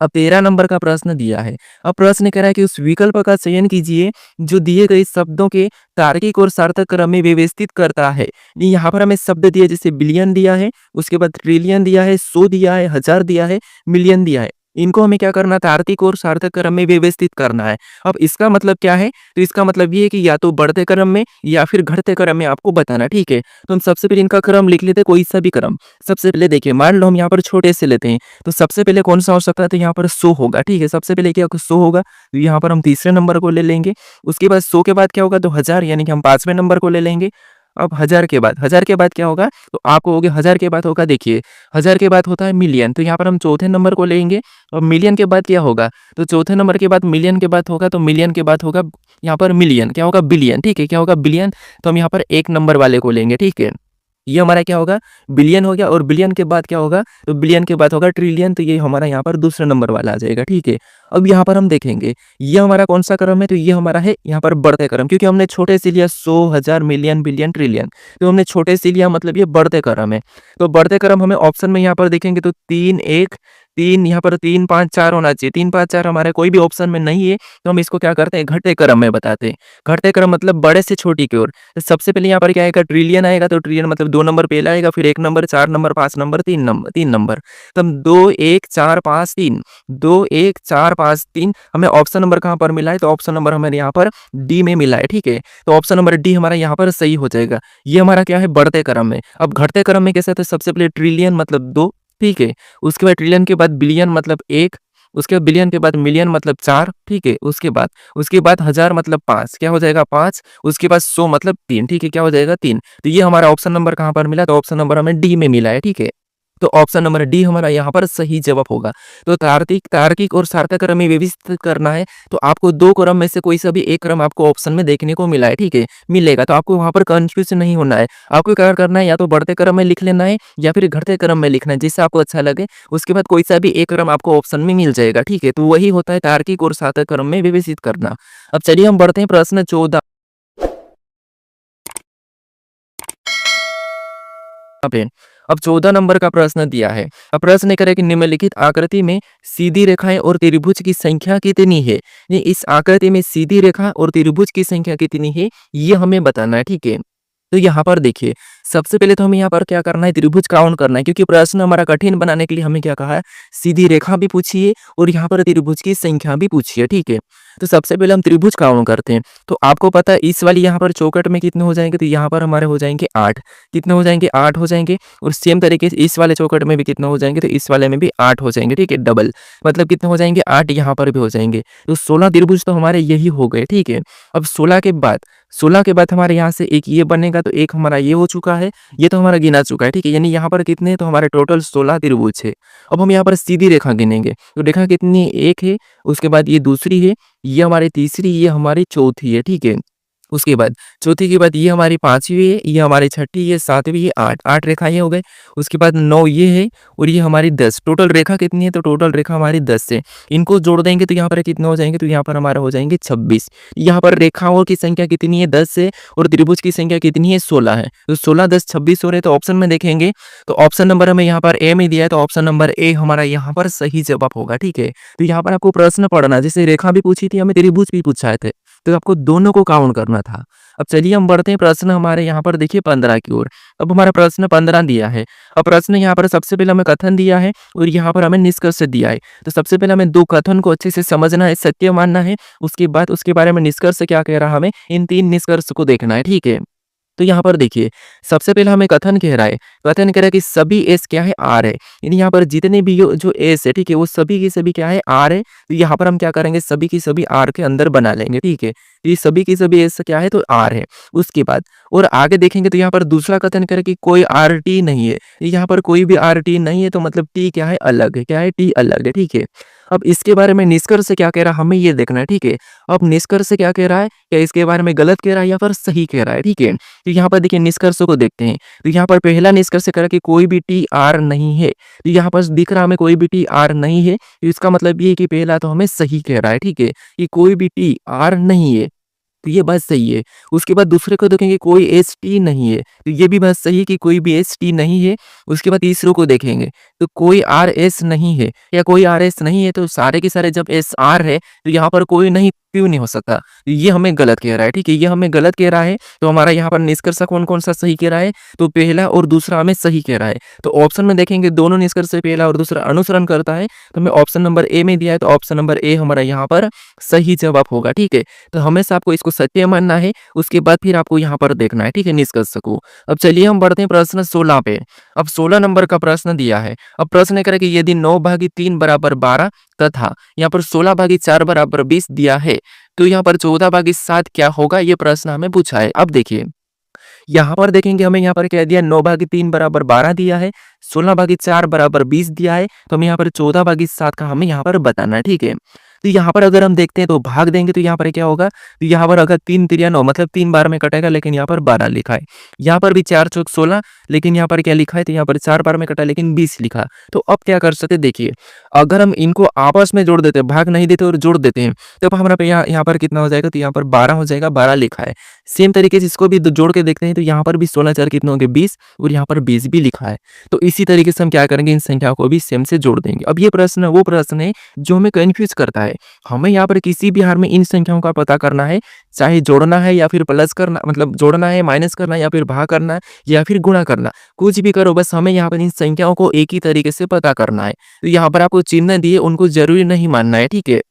अब 13 नंबर का प्रश्न दिया है। अब प्रश्न कह रहा है कि उस विकल्प का चयन कीजिए जो दिए गए शब्दों के तार्किक और सार्थक क्रम में व्यवस्थित करता है। यहाँ पर हमें शब्द दिया, जैसे बिलियन दिया है, उसके बाद ट्रिलियन दिया है, 100 दिया है, 1000 दिया है, मिलियन दिया है। इनको हमें क्या करना है, तार्किक और सार्थक क्रम में व्यवस्थित करना है। अब इसका मतलब क्या है, तो इसका मतलब ये है कि या तो बढ़ते क्रम में या फिर घटते क्रम में आपको बताना, ठीक है। तो हम सबसे पहले इनका क्रम लिख लेते हैं, कोई सा भी क्रम। सबसे पहले देखिए, मान लो हम यहाँ पर छोटे से लेते हैं, तो सबसे पहले कौन सा हो सकता है, तो यहाँ पर 100 होगा, ठीक है। सबसे पहले क्या 100 होगा, तो यहाँ पर हम तीसरे नंबर को ले लेंगे। उसके बाद 100 के बाद क्या होगा, तो 1000, यानी कि हम 5वें नंबर को ले लेंगे। अब 1000 के बाद क्या होगा? तो आपको हो गया 1000 के बाद होगा देखिए, 1000 के बाद होता है मिलियन, तो यहाँ पर हम चौथे नंबर को लेंगे और मिलियन के बाद क्या होगा? तो चौथे नंबर के बाद मिलियन के बाद होगा तो मिलियन के बाद होगा यहाँ पर मिलियन, क्या होगा? बिलियन, ठीक है? क्या होगा? बिलियन, तो हम यहाँ पर 1 नंबर वाले को लेंगे, ठीक है? ये हमारा क्या होगा? बिलियन हो गया और बिलियन के बाद क्या होगा? तो बिलियन के बाद होगा ट्रिलियन, तो ये हमारा यहाँ पर दूसरा नंबर वाला आ जाएगा, ठीक है? अब यहाँ पर हम देखेंगे, ये हमारा कौन-सा क्रम है? तो ये हमारा है यहाँ पर बढ़ते क्रम, क्योंकि हमने छोटे से लिया 100, 1000, मिलियन, बिलियन, ट्रिलियन, तो हमने छोटे से लिया मतलब ये बढ़ते क्रम है। तो बढ़ते क्रम हमें ऑप्शन में यहाँ पर देखेंगे तो 3, 1, 3 यहाँ पर 3, 5, 4 होना चाहिए। 3, 5, 4 हमारे कोई भी ऑप्शन में नहीं है, तो हम इसको क्या करते हैं? घटे क्रम में बताते हैं। घटते क्रम मतलब बड़े से छोटी की ओर। तो सबसे पहले यहाँ पर क्या आएगा? ट्रिलियन आएगा, तो ट्रिलियन मतलब 2 नंबर पहले आएगा, फिर 1 नंबर, 4 नंबर, 5 नंबर, 3 नंबर। तो हम 2, 1, 4, 5, 3, 2, 1, 4, 5, 3 हमें ऑप्शन नंबर कहाँ पर मिला है? तो ऑप्शन नंबर हमें यहाँ पर डी में मिला है, ठीक है? तो ऑप्शन नंबर डी हमारा यहाँ पर सही हो जाएगा। ये हमारा क्या है? बढ़ते क्रम में। अब घटते क्रम में कैसे? तो सबसे पहले ट्रिलियन मतलब 2, ठीक है? उसके बाद ट्रिलियन के बाद बिलियन मतलब 1, उसके बाद बिलियन के बाद मिलियन मतलब 4, ठीक है? उसके बाद 1000 मतलब 5, क्या हो जाएगा? 5, उसके बाद 100 मतलब 3, ठीक है? क्या हो जाएगा? 3। तो ये हमारा ऑप्शन नंबर कहाँ पर मिला? तो ऑप्शन नंबर हमें डी में मिला है, ठीक है? तो ऑप्शन नंबर डी हमारा यहाँ पर सही जवाब होगा। तो तार्किक और सार्थक क्रम में व्यवस्थित करना है, तो आपको 2 क्रम में से कोई सा भी एक क्रम आपको ऑप्शन में देखने को मिला है, ठीक है? मिलेगा, तो आपको वहाँ पर कन्फ्यूज़न नहीं होना है। आपको क्या करना है? या तो बढ़ते क्रम में लिख लेना है या फिर घटते क्रम में लिखना है, जिससे आपको अच्छा लगे। उसके बाद कोई सा भी एक क्रम आपको ऑप्शन में मिल जाएगा, ठीक है? तो वही होता है तार्किक और सार्थक क्रम में व्यवस्थित करना। अब चलिए हम बढ़ते हैं प्रश्न 14 पे। अब 14 नंबर का प्रश्न दिया है। अब प्रश्न करें कि निम्नलिखित आकृति में सीधी रेखाएं और त्रिभुज की संख्या कितनी है? ये इस आकृति में सीधी रेखा और त्रिभुज की संख्या कितनी है, ये हमें बताना है, ठीक है? तो यहाँ पर देखिए, सबसे पहले तो हमें यहाँ पर क्या करना है? त्रिभुज काउंट करना है, क्योंकि प्रश्न हमारा कठिन बनाने के लिए हमें क्या कहा है? सीधी रेखा भी पूछी है और यहाँ पर त्रिभुज की संख्या भी पूछी है, ठीक है? तो सबसे पहले हम त्रिभुज काउंट करते हैं। तो आपको पता है इस वाली यहाँ पर चौखट में कितने हो जाएंगे? तो यहाँ पर हमारे हो जाएंगे 8। कितने हो जाएंगे? 8 हो जाएंगे। और सेम तरीके से इस वाले चौखट में भी कितने हो जाएंगे? तो इस वाले में भी 8 हो जाएंगे, ठीक है? डबल मतलब कितने हो जाएंगे? 8 यहाँ पर भी हो जाएंगे। तो 16 त्रिभुज तो हमारे यही हो गए, ठीक है? अब 16 के बाद हमारे यहाँ से एक ये बनेगा, तो एक हमारा ये हो चुका है, ये तो हमारा गिना चुका है, ठीक है? यानी यहाँ पर कितने हैं? तो हमारे टोटल 16 त्रिभुज है। अब हम यहाँ पर सीधी रेखा गिनेंगे, तो रेखा कितनी है? 1 है, उसके बाद ये दूसरी है, ये हमारी तीसरी, ये हमारी चौथी है, ठीक है? उसके बाद चौथी के बाद ये हमारी 5वीं है, ये हमारी छठी, ये 7वीं है, 8 रेखाएँ हो गए। उसके बाद 9 ये है और ये हमारी 10। टोटल रेखा कितनी है? तो टोटल रेखा हमारी 10 है। इनको जोड़ देंगे तो यहाँ पर कितने हो जाएँगे? तो यहाँ पर हमारा हो जाएँगे 26। यहाँ पर रेखाओं की संख्या कितनी है? 10 है और त्रिभुज की संख्या कितनी है? 16 है। तो 16, 10, 26 हो रहे, तो ऑप्शन में देखेंगे तो ऑप्शन नंबर हमें यहाँ पर ए में दिया है, तो ऑप्शन नंबर ए हमारा यहाँ पर सही जवाब होगा, ठीक है? तो यहाँ पर आपको प्रश्न पढ़ना, जैसे रेखा भी पूछी थी, हमें त्रिभुज भी पूछाए थे, तो आपको दोनों को काउंट करना था। अब चलिए हम बढ़ते हैं प्रश्न हमारे यहाँ पर देखिए 15 की ओर। अब हमारा प्रश्न 15 दिया है। अब प्रश्न यहाँ पर सबसे पहले हमें कथन दिया है और यहाँ पर हमें निष्कर्ष दिया है। तो सबसे पहले हमें 2 कथन को अच्छे से समझना है, सत्य मानना है। उसके बाद उसके बारे में निष्कर्ष क्या कह रहा है, हमें इन 3 निष्कर्ष को देखना है, ठीक है? तो यहाँ पर देखिए, सबसे पहले हमें कथन कह रहा है, कथन कह रहा है कि सभी एस क्या है? आर है। यानी यहाँ पर जितने भी जो एस है, ठीक है, वो सभी की सभी क्या है? आर है। तो यहाँ पर हम क्या करेंगे? सभी की सभी आर के अंदर बना लेंगे, ठीक है? ये सभी की सभी एस क्या है? तो आर है। उसके बाद और आगे देखेंगे तो यहाँ पर दूसरा कथन करे कि कोई आर टी नहीं है। यहाँ पर कोई भी आर टी नहीं है, तो मतलब टी क्या है? अलग है। क्या है? टी अलग है, ठीक है? अब इसके बारे में निष्कर्ष क्या कह रहा है, हमें ये देखना है, ठीक है? अब निष्कर्ष क्या कह रहा है? क्या इसके बारे में गलत कह रहा है या फिर सही कह रहा है, ठीक है? तो यहाँ पर देखिए निष्कर्ष को देखते हैं। तो यहाँ पर पहला निष्कर्ष कह रहा है कि कोई भी टी आर नहीं है। तो यहाँ पर दिख रहा है हमें कोई भी टी आर नहीं है, तो इसका मतलब ये है कि पहला तो हमें सही कह रहा है, ठीक है? कि कोई भी टी आर नहीं है, तो ये बात सही है। उसके बाद दूसरे को देखेंगे कोई एस टी नहीं है, तो ये भी बात सही है कि कोई भी एस टी नहीं है। उसके बाद तीसरे को देखेंगे तो कोई आर एस नहीं है, या कोई आर एस नहीं है, तो सारे के सारे जब एस आर है तो यहाँ पर कोई नहीं क्यों नहीं हो सकता? ये हमें गलत कह रहा है, ठीक है? ये हमें गलत कह रहा है, तो हमारा यहाँ पर निष्कर्ष कौन कौन सा सही कह रहा है? तो पहला और दूसरा हमें सही कह रहा है। तो ऑप्शन में देखेंगे दोनों निष्कर्ष से पहला और दूसरा अनुसरण करता है, तो हमें ऑप्शन नंबर ए में दिया है, तो ऑप्शन नंबर ए हमारा यहाँ पर सही जवाब होगा, ठीक है? तो हमेशा आपको इसको सत्य मानना है, उसके बाद फिर आपको यहाँ पर देखना है, ठीक है? निष्कर्ष को। अब चलिए हम बढ़ते हैं प्रश्न 16 पे। अब 16 नंबर का प्रश्न दिया है। अब प्रश्न करें कि यदि 9/3 बराबर 12 तथा यहाँ पर 16/4 बराबर 20 दिया है, तो यहाँ पर 14/7 क्या होगा? ये प्रश्न हमें पूछा है। अब देखिए, यहाँ पर देखेंगे हमें यहाँ पर क्या दिया 9/3 बराबर 12 दिया है, 16/4 बराबर 20 दिया है, तो हमें यहाँ पर 14/7 का हमें यहाँ पर बताना है, ठीक है। तो यहाँ पर अगर हम देखते हैं तो भाग देंगे तो यहाँ पर क्या होगा, तो यहाँ पर अगर 3 तिरिया 9 मतलब 3 बार में कटेगा, लेकिन यहाँ पर 12 लिखा है। यहाँ पर भी 4 चौक 16, लेकिन यहाँ पर क्या लिखा है, तो यहाँ पर 4 बार में कटा लेकिन 20 लिखा। तो अब क्या कर सकते हैं, देखिए अगर हम इनको आपस में जोड़ देते हैं, भाग नहीं देते और जोड़ देते हैं, तो हमारा पे यहाँ पर कितना हो जाएगा, तो यहाँ पर 12 हो जाएगा, 12 लिखा है। सेम तरीके से इसको भी जोड़ के देखते हैं, तो यहाँ पर भी 16 4 कितने होंगे 20, और यहाँ पर 20 भी लिखा है। तो इसी तरीके से हम क्या करेंगे, इन संख्याओं को भी सेम से जोड़ देंगे। अब ये प्रश्न वो प्रश्न है जो हमें कंफ्यूज करता है। हमें यहाँ पर किसी भी हार में इन संख्याओं का पता करना है, चाहे जोड़ना है या फिर प्लस करना, मतलब जोड़ना है, माइनस करना, या फिर भाग करना या फिर गुणा करना, कुछ भी करो, बस हमें यहाँ पर इन संख्याओं को एक ही तरीके से पता करना है। तो यहाँ पर आपको चिन्ह दिए, उनको जरूरी नहीं मानना है, ठीक है।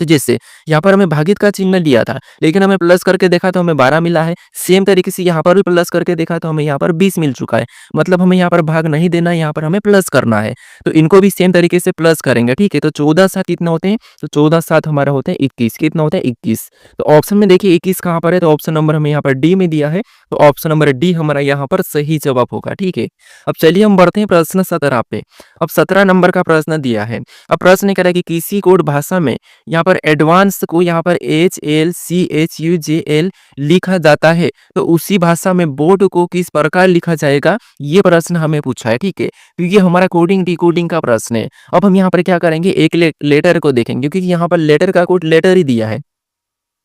तो जैसे यहाँ पर हमें भागित का चिन्ह दिया था, लेकिन हमें प्लस करके देखा तो हमें 12 मिला है। सेम तरीके से यहाँ पर भी प्लस करके देखा तो हमें यहाँ पर 20 मिल चुका है। मतलब हमें यहाँ पर भाग नहीं देना है, यहाँ पर हमें प्लस करना है। तो इनको भी सेम तरीके से प्लस करेंगे, ठीक है। तो 14 7 कितना होते हैं, तो 14 7 हमारा होते हैं 21। कितना होता है 21। तो ऑप्शन में देखिए 21 कहाँ पर है, तो ऑप्शन नंबर हमें यहाँ पर डी में दिया है, तो ऑप्शन नंबर डी हमारा यहाँ पर सही जवाब होगा, ठीक है। अब चलिए हम बढ़ते हैं प्रश्न 17 पे। अब 17 नंबर का प्रश्न दिया है। अब प्रश्न कह रहा है कि किसी कोड भाषा में यहाँ पर एडवांस को यहाँ पर HLCHUJL लिखा जाता है, तो उसी भाषा में बोर्ड को किस प्रकार लिखा जाएगा, ये प्रश्न हमें पूछा है, ठीक है। क्योंकि हमारा कोडिंग डिकोडिंग का प्रश्न है। अब हम यहाँ पर क्या करेंगे, एक लेटर को देखेंगे, क्योंकि यहाँ पर लेटर का कोड लेटर ही दिया है।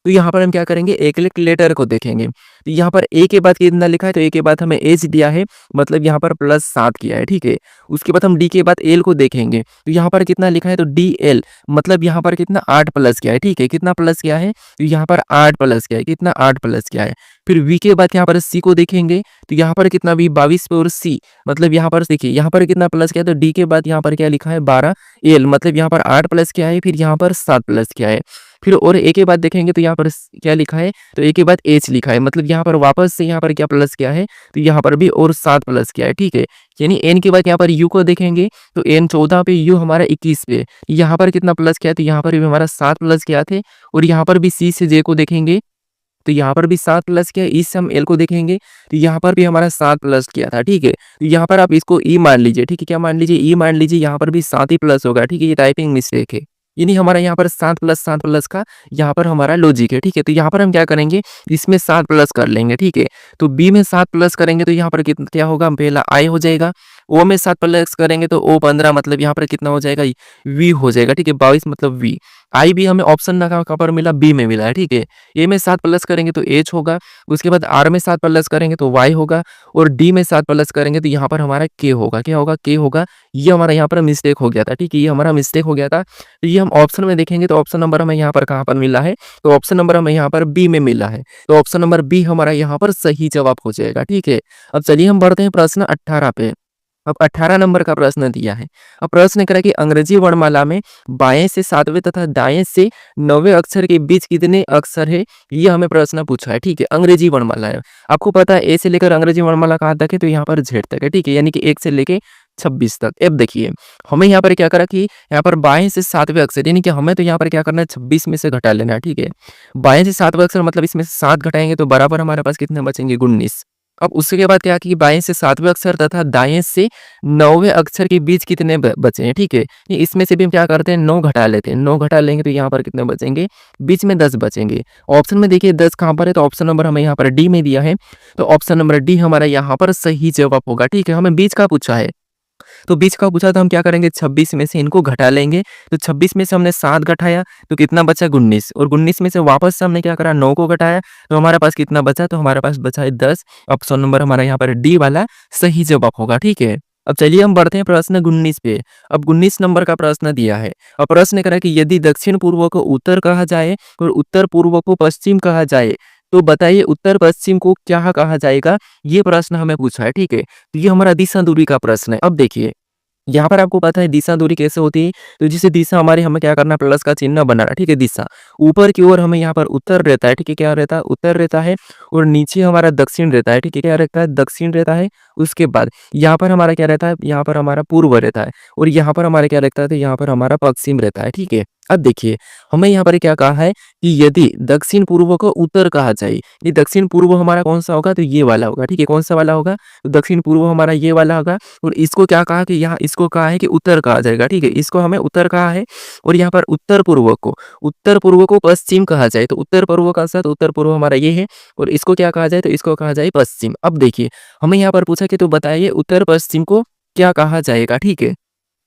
तो यहाँ पर हम क्या करेंगे, एक लेटर को देखेंगे। तो यहाँ पर ए के बाद कितना लिखा है, तो ए के बाद हमें एच दिया है, मतलब यहाँ पर +7 किया है, ठीक है। उसके बाद हम डी के बाद एल को देखेंगे, तो यहाँ पर कितना लिखा है, तो DL, मतलब यहाँ पर कितना 8 प्लस किया है, ठीक है। कितना प्लस किया है, तो यहाँ पर 8 प्लस किया है, कितना 8 प्लस किया है। फिर वी के बाद यहाँ पर सी को देखेंगे, तो यहाँ पर कितना भी 22 पे, और सी मतलब यहाँ पर देखिए यहाँ पर कितना प्लस किया है, तो डी के बाद यहाँ पर क्या लिखा है 12, एल मतलब यहाँ पर 8 प्लस किया है, फिर यहाँ पर 7 प्लस किया है। फिर और ए के बाद देखेंगे तो यहाँ पर क्या लिखा है, तो ए के बाद एच लिखा है, मतलब यहाँ पर वापस से यहाँ पर क्या प्लस किया है, तो यहाँ पर भी और 7 प्लस किया है, ठीक है। यानी एन के बाद यहाँ पर यू को देखेंगे, तो एन 14 पे, यू हमारा 21 पे, यहाँ पर कितना प्लस किया है, तो यहाँ पर भी हमारा 7 प्लस किया थे। और यहाँ पर भी सी से जे को देखेंगे, तो यहाँ पर भी 7 प्लस किया, इस हम एल को देखेंगे, तो यहाँ पर भी हमारा 7 प्लस किया था, ठीक है। तो यहाँ पर आप इसको ई मान लीजिए, ठीक है। क्या मान लीजिए, ई मान लीजिए, यहाँ पर भी 7 ही प्लस होगा, ठीक है। ये टाइपिंग मिस्टेक है, यानी हमारा यहाँ पर 7 प्लस का यहाँ पर हमारा लॉजिक है, ठीक है। तो यहाँ पर हम क्या करेंगे, इसमें 7 प्लस कर लेंगे, ठीक है। तो बी में 7 प्लस करेंगे तो यहाँ पर कितना क्या होगा, पहला आई हो जाएगा। ओ में 7 प्लस करेंगे तो ओ 15, मतलब यहाँ पर कितना हो जाएगा, वी हो जाएगा, ठीक है। 22 मतलब वी। आई भी हमें ऑप्शन ना कहाँ पर मिला, बी में मिला है, ठीक है। ए में 7 प्लस करेंगे तो एच होगा, उसके बाद आर में 7 प्लस करेंगे तो वाई होगा, और डी में 7 प्लस करेंगे तो यहाँ पर हमारा के होगा। क्या होगा, के होगा। ये हमारा यहाँ पर मिस्टेक हो गया था, ठीक है। ये हमारा मिस्टेक हो गया था। तो ये हम ऑप्शन में देखेंगे तो ऑप्शन नंबर हमें यहाँ पर कहाँ पर मिला है, तो ऑप्शन नंबर हमें यहाँ पर बी में मिला है, तो ऑप्शन नंबर बी हमारा यहाँ पर सही जवाब हो जाएगा, ठीक है। अब चलिए हम बढ़ते हैं प्रश्न 18 पे। अब 18 नंबर का प्रश्न दिया है। अब प्रश्न करा कि अंग्रेजी वर्णमाला में बाएं से 7वें तथा दाएं से 9वें अक्षर के बीच कितने अक्षर है, ये हमें प्रश्न पूछा है, ठीक है। अंग्रेजी वर्णमाला है, आपको पता है ए से लेकर अंग्रेजी वर्णमाला कहाँ तक है, तो यहाँ पर जेड तक है, ठीक है। यानी कि 1 से लेके 26 तक। अब देखिए हमें यहाँ पर क्या करा कि यहाँ पर बाएं से 7वें अक्षर, यानी कि हमें तो यहाँ पर क्या करना है, 26 में से घटा लेना है, ठीक है। बाएं से 7वें अक्षर मतलब इसमें से 7 घटाएंगे तो बराबर हमारे पास कितने बचेंगे, 19। अब उसके बाद क्या कि बाएं से 7वें अक्षर तथा दाएं से 9वें अक्षर के बीच कितने बचे हैं, ठीक है। ये इसमें से भी हम क्या करते हैं, 9 घटा लेते हैं। 9 घटा लेंगे तो यहाँ पर कितने बचेंगे, बीच में 10 बचेंगे। ऑप्शन में देखिए 10 कहाँ पर है, तो ऑप्शन नंबर हमें यहाँ पर डी में दिया है, तो ऑप्शन नंबर डी हमारा यहाँ पर सही जवाब होगा, ठीक है। हमें बीच का पूछा है, तो बीच का पूछा तो हम क्या करेंगे, 26 में से इनको घटा लेंगे। तो 26 में से हमने 7 घटाया तो कितना बचा, 19, और 19 में से वापस से हमने क्या करा, 9 को घटाया, तो हमारे पास कितना बचा, तो हमारे पास बचा है 10। ऑप्शन नंबर हमारा यहाँ पर डी वाला सही जवाब होगा, ठीक है। अब चलिए हम बढ़ते हैं प्रश्न 19 पे। अब 19 नंबर का प्रश्न दिया है, और प्रश्न करा कि यदि दक्षिण पूर्व को उत्तर कहा जाए और उत्तर पूर्व को पश्चिम कहा जाए, तो बताइए उत्तर पश्चिम को क्या कहा जाएगा, ये प्रश्न हमें पूछा है, ठीक है। तो ये हमारा दिशा दूरी का प्रश्न है। अब देखिए यहाँ पर आपको पता है दिशा दूरी कैसे होती है, तो जिसे दिशा हमारे हमें क्या करना, प्लस का चिन्ह बनाना, ठीक है। दिशा ऊपर की ओर हमें यहाँ पर उत्तर रहता है, ठीक है। क्या रहता है, उत्तर रहता है, और नीचे हमारा दक्षिण रहता है, ठीक है। क्या रहता है, दक्षिण रहता है। उसके बाद यहाँ पर हमारा क्या रहता है, यहाँ पर हमारा पूर्व रहता है, और यहाँ पर हमारा क्या रहता है, तो यहाँ पर हमारा पश्चिम रहता है, ठीक है। अब देखिए, हमें यहाँ पर क्या कहा है कि यदि दक्षिण पूर्व को उत्तर कहा जाए, ये दक्षिण पूर्व हमारा कौन-सा होगा? तो ये वाला होगा, ठीक है? कौन-सा वाला होगा? तो दक्षिण पूर्व हमारा ये वाला होगा और इसको क्या कहा कि यहाँ इसको कहा है कि उत्तर कहा जाएगा, ठीक है? इसको हमें उत्तर कहा है और यहाँ पर उत्तर पूर्व को पश्चिम कहा जाए, तो उत्तर पूर्व का साथ उत्तर पूर्व हमारा ये है और इसको क्या कहा जाए? तो इसको कहा जाए पश्चिम। अब देखिए, हमें यहाँ पर पूछा कि तो बताइए उत्तर पश्चिम को क्या कहा जाएगा, ठीक है?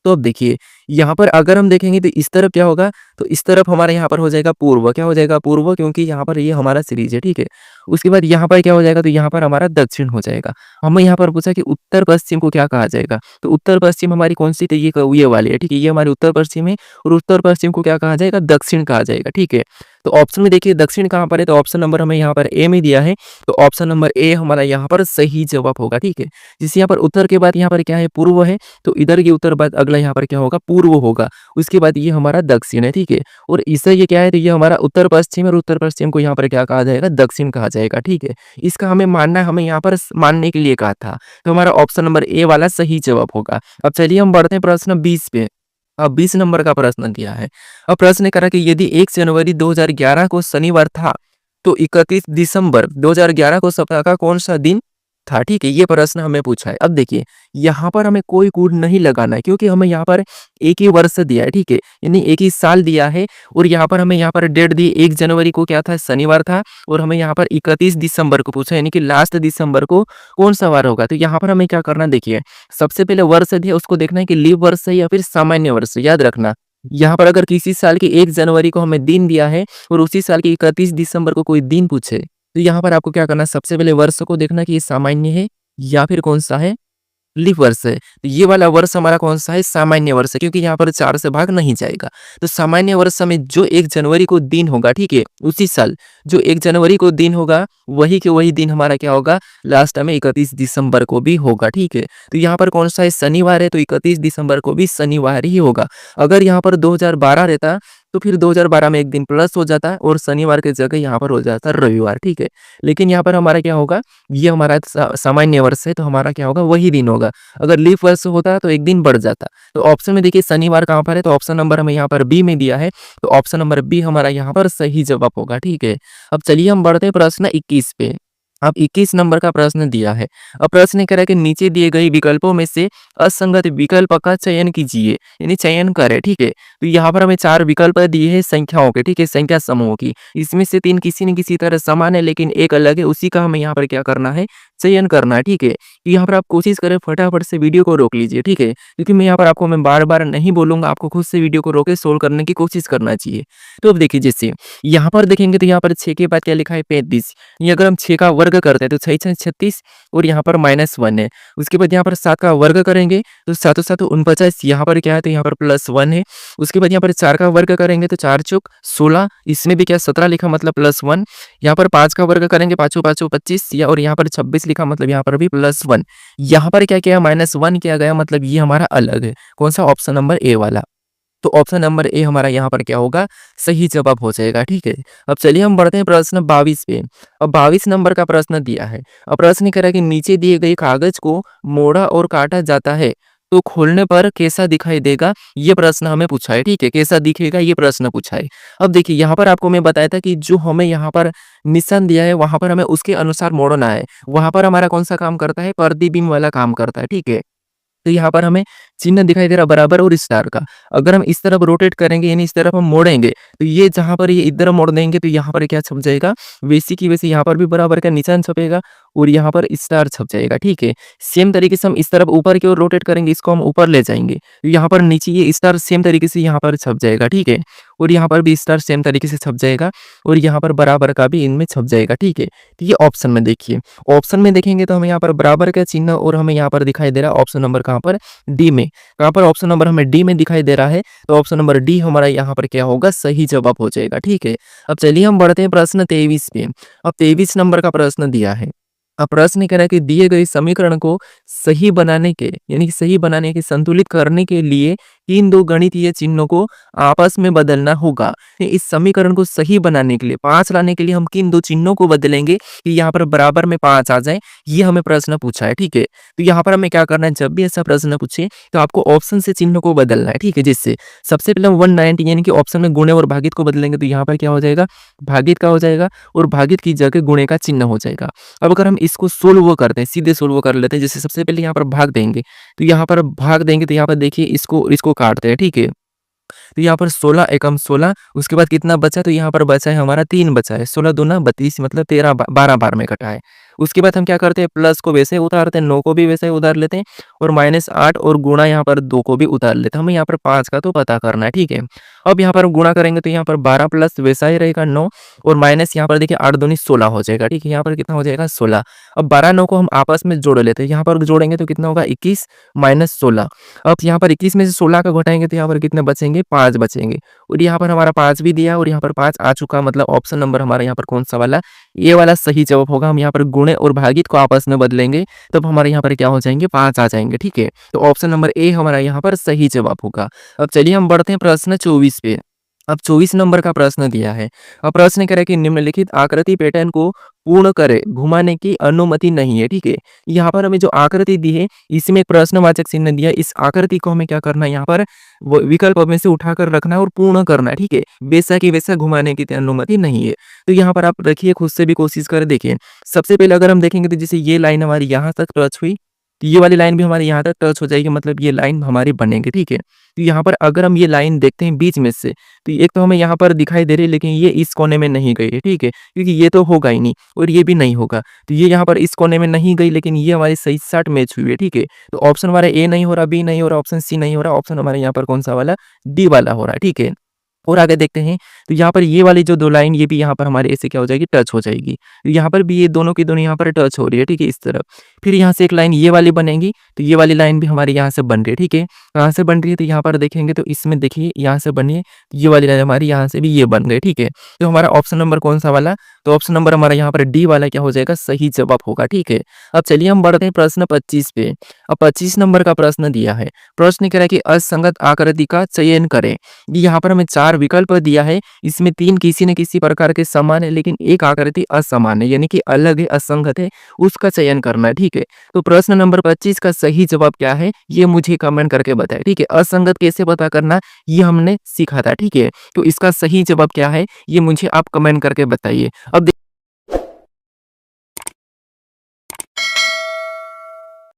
तो अब देखिए, यहाँ पर अगर हम देखेंगे तो इस तरफ क्या होगा? तो इस तरफ हमारे यहाँ पर हो जाएगा पूर्व, क्या हो जाएगा? पूर्व क्योंकि यहाँ पर ये हमारा सीरीज़ है, ठीक है? उसके बाद यहाँ पर क्या हो जाएगा? तो यहाँ पर हमारा दक्षिण हो जाएगा। हमें यहाँ पर पूछा कि उत्तर-पश्चिम को क्या कहा जाएगा? तो उत्तर-पश्चिम हमारी कौन-सी? तो ये वाली है, ठीक है? ये हमारी उत्तर-पश्चिम है और उत्तर-पश्चिम को क्या कहा जाएगा? दक्षिण कहा जाएगा, ठीक है? तो ऑप्शन में देखिए दक्षिण कहाँ पर है? तो ऑप्शन नंबर हमें यहाँ पर ए में दिया है, तो ऑप्शन नंबर ए हमारा यहाँ पर सही जवाब होगा, ठीक है? जैसे यहाँ पर उत्तर के बाद यहाँ पर क्या है? पूर्व है, तो इधर के उत्तर बाद अगला यहाँ पर क्या होगा? पूर्व होगा। उसके बाद ये हमारा दक्षिण है, ठीक है? और इससे ये क्या है? तो ये हमारा उत्तर-पश्चिम है और उत्तर-पश्चिम को यहाँ पर क्या कहा जाएगा? दक्षिण कहा जाएगा, ठीक है? इसका हमें मानना है, हमें यहाँ पर मानने के लिए कहा था, तो हमारा ऑप्शन नंबर ए वाला सही जवाब होगा। अब चलिए हम बढ़ते हैं प्रश्न 20 पे। अब 20 नंबर का प्रश्न दिया है। अब प्रश्न करा कि यदि 1 जनवरी 2011 को शनिवार था, तो 31 दिसंबर 2011 को सप्ताह का कौन-सा दिन था? ठीक है, ये प्रश्न हमें पूछा है। अब देखिए, यहाँ पर हमें कोई कोड नहीं लगाना है क्योंकि हमें यहाँ पर एक ही वर्ष दिया है, ठीक है? यानी एक ही साल दिया है और यहाँ पर हमें यहाँ पर डेट दी 1 जनवरी को क्या था? शनिवार था और हमें यहाँ पर 31 दिसंबर को पूछा यानी कि लास्ट दिसंबर को कौन-सा वार होगा? तो यहाँ पर हमें क्या करना है देखिए, सबसे पहले वर्ष दिया उसको देखना है कि लीप वर्ष है या फिर सामान्य वर्ष है, याद रखना। यहाँ पर अगर किसी साल की 1 जनवरी को हमें दिन दिया है और उसी साल की 31 दिसंबर को कोई दिन पूछे, तो यहाँ पर आपको क्या करना है, सबसे पहले वर्ष को देखना कि ये सामान्य है या फिर कौन-सा है? लीप वर्ष है। तो ये वाला वर्ष हमारा कौन-सा है? सामान्य वर्ष है क्योंकि यहाँ पर 4 से भाग नहीं जाएगा। तो सामान्य वर्ष में जो 1 जनवरी को दिन होगा, ठीक है? उसी साल जो 1 जनवरी को दिन होगा, वही के वही दिन हमारा क्या होगा? लास्ट में 31 दिसंबर को भी होगा, ठीक है? तो यहाँ पर कौन-सा है? शनिवार है, तो 31 दिसंबर को भी शनिवार ही होगा। अगर यहाँ पर 2012 रहता, तो फिर 2012 में 1 दिन प्लस हो जाता और शनिवार की जगह यहाँ पर हो जाता रविवार, ठीक है? लेकिन यहाँ पर हमारा क्या होगा? ये हमारा सामान्य वर्ष है, तो हमारा क्या होगा? वही दिन होगा। अगर लीप वर्ष होता तो 1 दिन बढ़ जाता। तो ऑप्शन में देखिए शनिवार कहाँ पर है? तो ऑप्शन नंबर हमें यहाँ पर बी में दिया है, तो ऑप्शन नंबर बी हमारा यहाँ पर सही जवाब होगा, ठीक है? अब चलिए हम बढ़ते हैं प्रश्न 21 पे। अब 21 नंबर का प्रश्न दिया है। अब प्रश्न कह रहा है कि नीचे दिए गए विकल्पों में से असंगत विकल्प का चयन कीजिए, यानी चयन करें, ठीक है? तो यहाँ पर हमें 4 विकल्प दिए हैं संख्याओं के, ठीक है? संख्या समूह की। इसमें से 3 किसी न किसी तरह समान है लेकिन एक अलग है, उसी का हमें यहाँ पर क्या करना है? चयन करना है, ठीक है? तो यहाँ पर आप कोशिश करें फटाफट से वीडियो को रोक लीजिए, ठीक है? क्योंकि मैं यहाँ पर आपको मैं बार-बार नहीं बोलूँगा, आपको खुद से वीडियो को रोक के सोल्व करने की कोशिश करना चाहिए। तो अब देखिए जैसे यहाँ पर देखेंगे तो यहाँ पर 6 के बाद क्या लिखा है? 35। ये अगर हम 6 का वर्ग करते हैं तो 6 6 36 और यहाँ पर -1 है। उसके बाद यहाँ पर 7 का वर्ग करेंगे तो 7 7 49, यहाँ पर क्या है? तो यहाँ पर +1 है। उसके बाद यहाँ पर 4 का वर्ग करेंगे तो 4 चौक 16, इसमें भी क्या 17 लिखा मतलब +1। यहाँ पर 5 का वर्ग करेंगे 5 5 25 या और यहाँ पर 26 लिखा मतलब यहाँ पर भी +1। यहाँ पर क्या किया? -1 किया गया मतलब ये हमारा अलग है। कौन सा? ऑप्शन नंबर ए वाला। तो ऑप्शन नंबर ए हमारा यहाँ पर क्या होगा? सही जवाब हो जाएगा, ठीक है? अब चलिए हम बढ़ते हैं प्रश्न 22 पे। अब 22 नंबर का प्रश्न दिया है। अब प्रश्न कह रहा है कि नीचे दिए गए कागज को मोड़ा और काटा जाता है तो खोलने पर कैसा दिखाई देगा? ये प्रश्न हमें पूछा है, ठीक है? कैसा दिखेगा ये प्रश्न पूछा है। अब देखिए यहाँ पर आपको मैं बताया था कि जो हमें यहाँ पर निशान दिया है वहाँ पर हमें उसके अनुसार मोड़ना है। वहाँ पर हमारा कौन सा काम करता है? प्रतिबिंब वाला काम करता है, ठीक है? तो यहाँ पर हमें चिन्ह दिखाई दे रहा बराबर और स्टार का। अगर हम इस तरफ रोटेट करेंगे यानी इस तरफ हम मोड़ेंगे तो ये जहाँ पर ये इधर मोड़ देंगे तो यहाँ पर क्या छप जाएगा? वैसी की वैसी यहाँ पर भी बराबर का निशान छपेगा और यहाँ पर स्टार छप जाएगा, ठीक है? सेम तरीके से हम इस तरफ ऊपर की ओर रोटेट करेंगे, इसको हम ऊपर ले जाएंगे तो यहाँ पर नीचे ये स्टार सेम तरीके से यहाँ पर छप जाएगा, ठीक है? और यहाँ पर भी स्टार सेम तरीके से छप जाएगा और यहाँ पर बराबर का भी इनमें छप जाएगा, ठीक है? तो ये ऑप्शन में देखिए, ऑप्शन में देखेंगे तो हमें यहाँ पर बराबर का चिन्ह और हमें यहाँ पर दिखाई दे रहा है ऑप्शन नंबर कहाँ पर? डी में। कहाँ पर? ऑप्शन नंबर हमें डी में दिखाई दे रहा है, तो ऑप्शन नंबर डी हमारा यहाँ पर क्या होगा? सही जवाब हो जाएगा, ठीक है? अब चलिए हम बढ़ते हैं प्रश्न 23 पे। अब 23 नंबर का प्रश्न दिया है। अब प्रश्न कह रहा है कि दिए गए समीकरण को सही बनाने के यानी कि सही बनाने के संतुलित करने के लिए इन दो गणितीय चिन्हों को आपस में बदलना होगा। इस समीकरण को सही बनाने के लिए 5 लाने के लिए हम किन दो चिन्हों को बदलेंगे कि यहाँ पर बराबर में 5 आ जाए, ये हमें प्रश्न पूछा है। ठीक है, तो यहाँ पर हमें क्या करना है, जब भी ऐसा प्रश्न पूछे तो आपको ऑप्शन से चिन्ह को बदलना है। ठीक है, जिससे सबसे पहले हम 190 यानी कि ऑप्शन में गुणे और भागित को बदलेंगे तो यहाँ पर क्या हो जाएगा, भागित का हो जाएगा और भागित की जगह गुणे का चिन्ह हो जाएगा। अब अगर हम इसको सोल्व करते हैं, सीधे सोल्व कर लेते हैं, जैसे सबसे पहले यहाँ पर भाग देंगे, तो यहाँ पर भाग देंगे तो यहाँ पर देखिए इसको काटते हैं। ठीक है, तो यहाँ पर 16 एकम 16, उसके बाद कितना बचा, तो यहाँ पर बचा है हमारा 3 बचा है, 16 दूना 32 मतलब 13 12 बार में कटा है। उसके बाद हम क्या करते हैं, प्लस को वैसे उतारते हैं, 9 को भी वैसे ही उतार लेते हैं और -8 और गुणा यहाँ पर 2 को भी उतार लेते हैं। हमें यहाँ पर 5 का तो पता करना है। ठीक है, अब यहाँ पर गुणा करेंगे तो यहाँ पर 12 प्लस वैसा ही रहेगा 9 और माइनस यहाँ पर देखिए 8 दूनी 16 हो जाएगा। ठीक है, यहाँ पर कितना हो जाएगा 16। अब 12 9 को हम आपस में जोड़ लेते हैं, यहाँ पर जोड़ेंगे तो कितना होगा 21 माइनस 16। अब यहाँ पर 21 में से 16 का घटाएंगे तो यहाँ पर कितने बचेंगे, 5 बचेंगे और यहाँ पर हमारा 5 भी दिया और यहाँ पर 5 आ चुका, मतलब ऑप्शन नंबर हमारा यहाँ पर कौन सा वाला, ये वाला सही जवाब होगा। हम यहाँ पर गुणे और भागित को आपस में बदलेंगे तब हमारे यहाँ पर क्या हो जाएंगे, 5 आ जाएंगे। ठीक है, तो ऑप्शन नंबर ए हमारा यहाँ पर सही जवाब होगा। अब चलिए हम बढ़ते हैं प्रश्न 24 पे। अब 24 नंबर का प्रश्न दिया है। अब प्रश्न कह रहा है कि निम्नलिखित आकृति पैटर्न को पूर्ण करे घुमाने की अनुमति नहीं है। ठीक है, यहाँ पर हमें जो आकृति दी है इसमें एक प्रश्नवाचक चिन्ह दिया है। इस आकृति को हमें क्या करना है, यहाँ पर विकल्प में से उठाकर रखना है और पूर्ण करना है। ठीक है, वैसा की वैसा घुमाने की अनुमति नहीं है। तो यहाँ पर आप रखिए, खुद से भी कोशिश कर देखिए। सबसे पहले अगर हम देखेंगे तो जैसे ये लाइन हमारी यहाँ तक टच हुई तो ये वाली लाइन भी हमारी यहाँ तक टच हो जाएगी, मतलब ये लाइन हमारी बनेगी। ठीक है, तो यहाँ पर अगर हम ये लाइन देखते हैं बीच में से तो एक तो हमें यहाँ पर दिखाई दे रही है लेकिन ये इस कोने में नहीं गई है। ठीक है, क्योंकि ये तो होगा ही नहीं और ये भी नहीं होगा, तो ये यहाँ पर इस कोने में नहीं गई लेकिन ये हमारी सही साथ मैच हुई है। ठीक है, तो ऑप्शन हमारा ए नहीं हो रहा, बी नहीं हो रहा, ऑप्शन सी नहीं हो रहा, ऑप्शन हमारे यहाँ पर कौन सा वाला, डी वाला हो रहा है। ठीक है, और आगे देखते हैं तो यहाँ पर ये वाली जो दो लाइन ये भी यहाँ पर हमारे ऐसे क्या हो जाएगी, टच हो जाएगी। तो यहाँ पर भी ये दोनों की दोनों यहाँ पर टच हो रही है। ठीक है, इस तरफ फिर यहाँ से एक लाइन ये वाली बनेगी तो ये वाली लाइन भी हमारी यहाँ से बन रही है। ठीक है, कहाँ से बन रही है, तो यहाँ पर देखेंगे तो इसमें देखिए यहाँ से बनी है, ये वाली लाइन हमारी यहाँ से भी ये बन गई। ठीक है, तो हमारा ऑप्शन नंबर कौन सा वाला, तो ऑप्शन नंबर हमारा यहाँ पर डी वाला क्या हो जाएगा, सही जवाब होगा। ठीक है, अब चलिए हम बढ़ते हैं प्रश्न 25 पे। अब 25 नंबर का प्रश्न दिया है। प्रश्न कह रहा है कि असंगत आकृति का चयन करें। यहाँ पर हमें 4 विकल्प दिया है, इसमें 3 किसी न किसी प्रकार के समान है लेकिन एक आकृति असमान है यानी कि अलग है, असंगत है, उसका चयन करना है। ठीक है, तो प्रश्न नंबर 25 का सही जवाब क्या है ये मुझे कमेंट करके बताएं। ठीक है, असंगत कैसे पता करना ये हमने सीखा था। ठीक है, तो इसका सही जवाब क्या है ये मुझे आप कमेंट करके बताइए। अब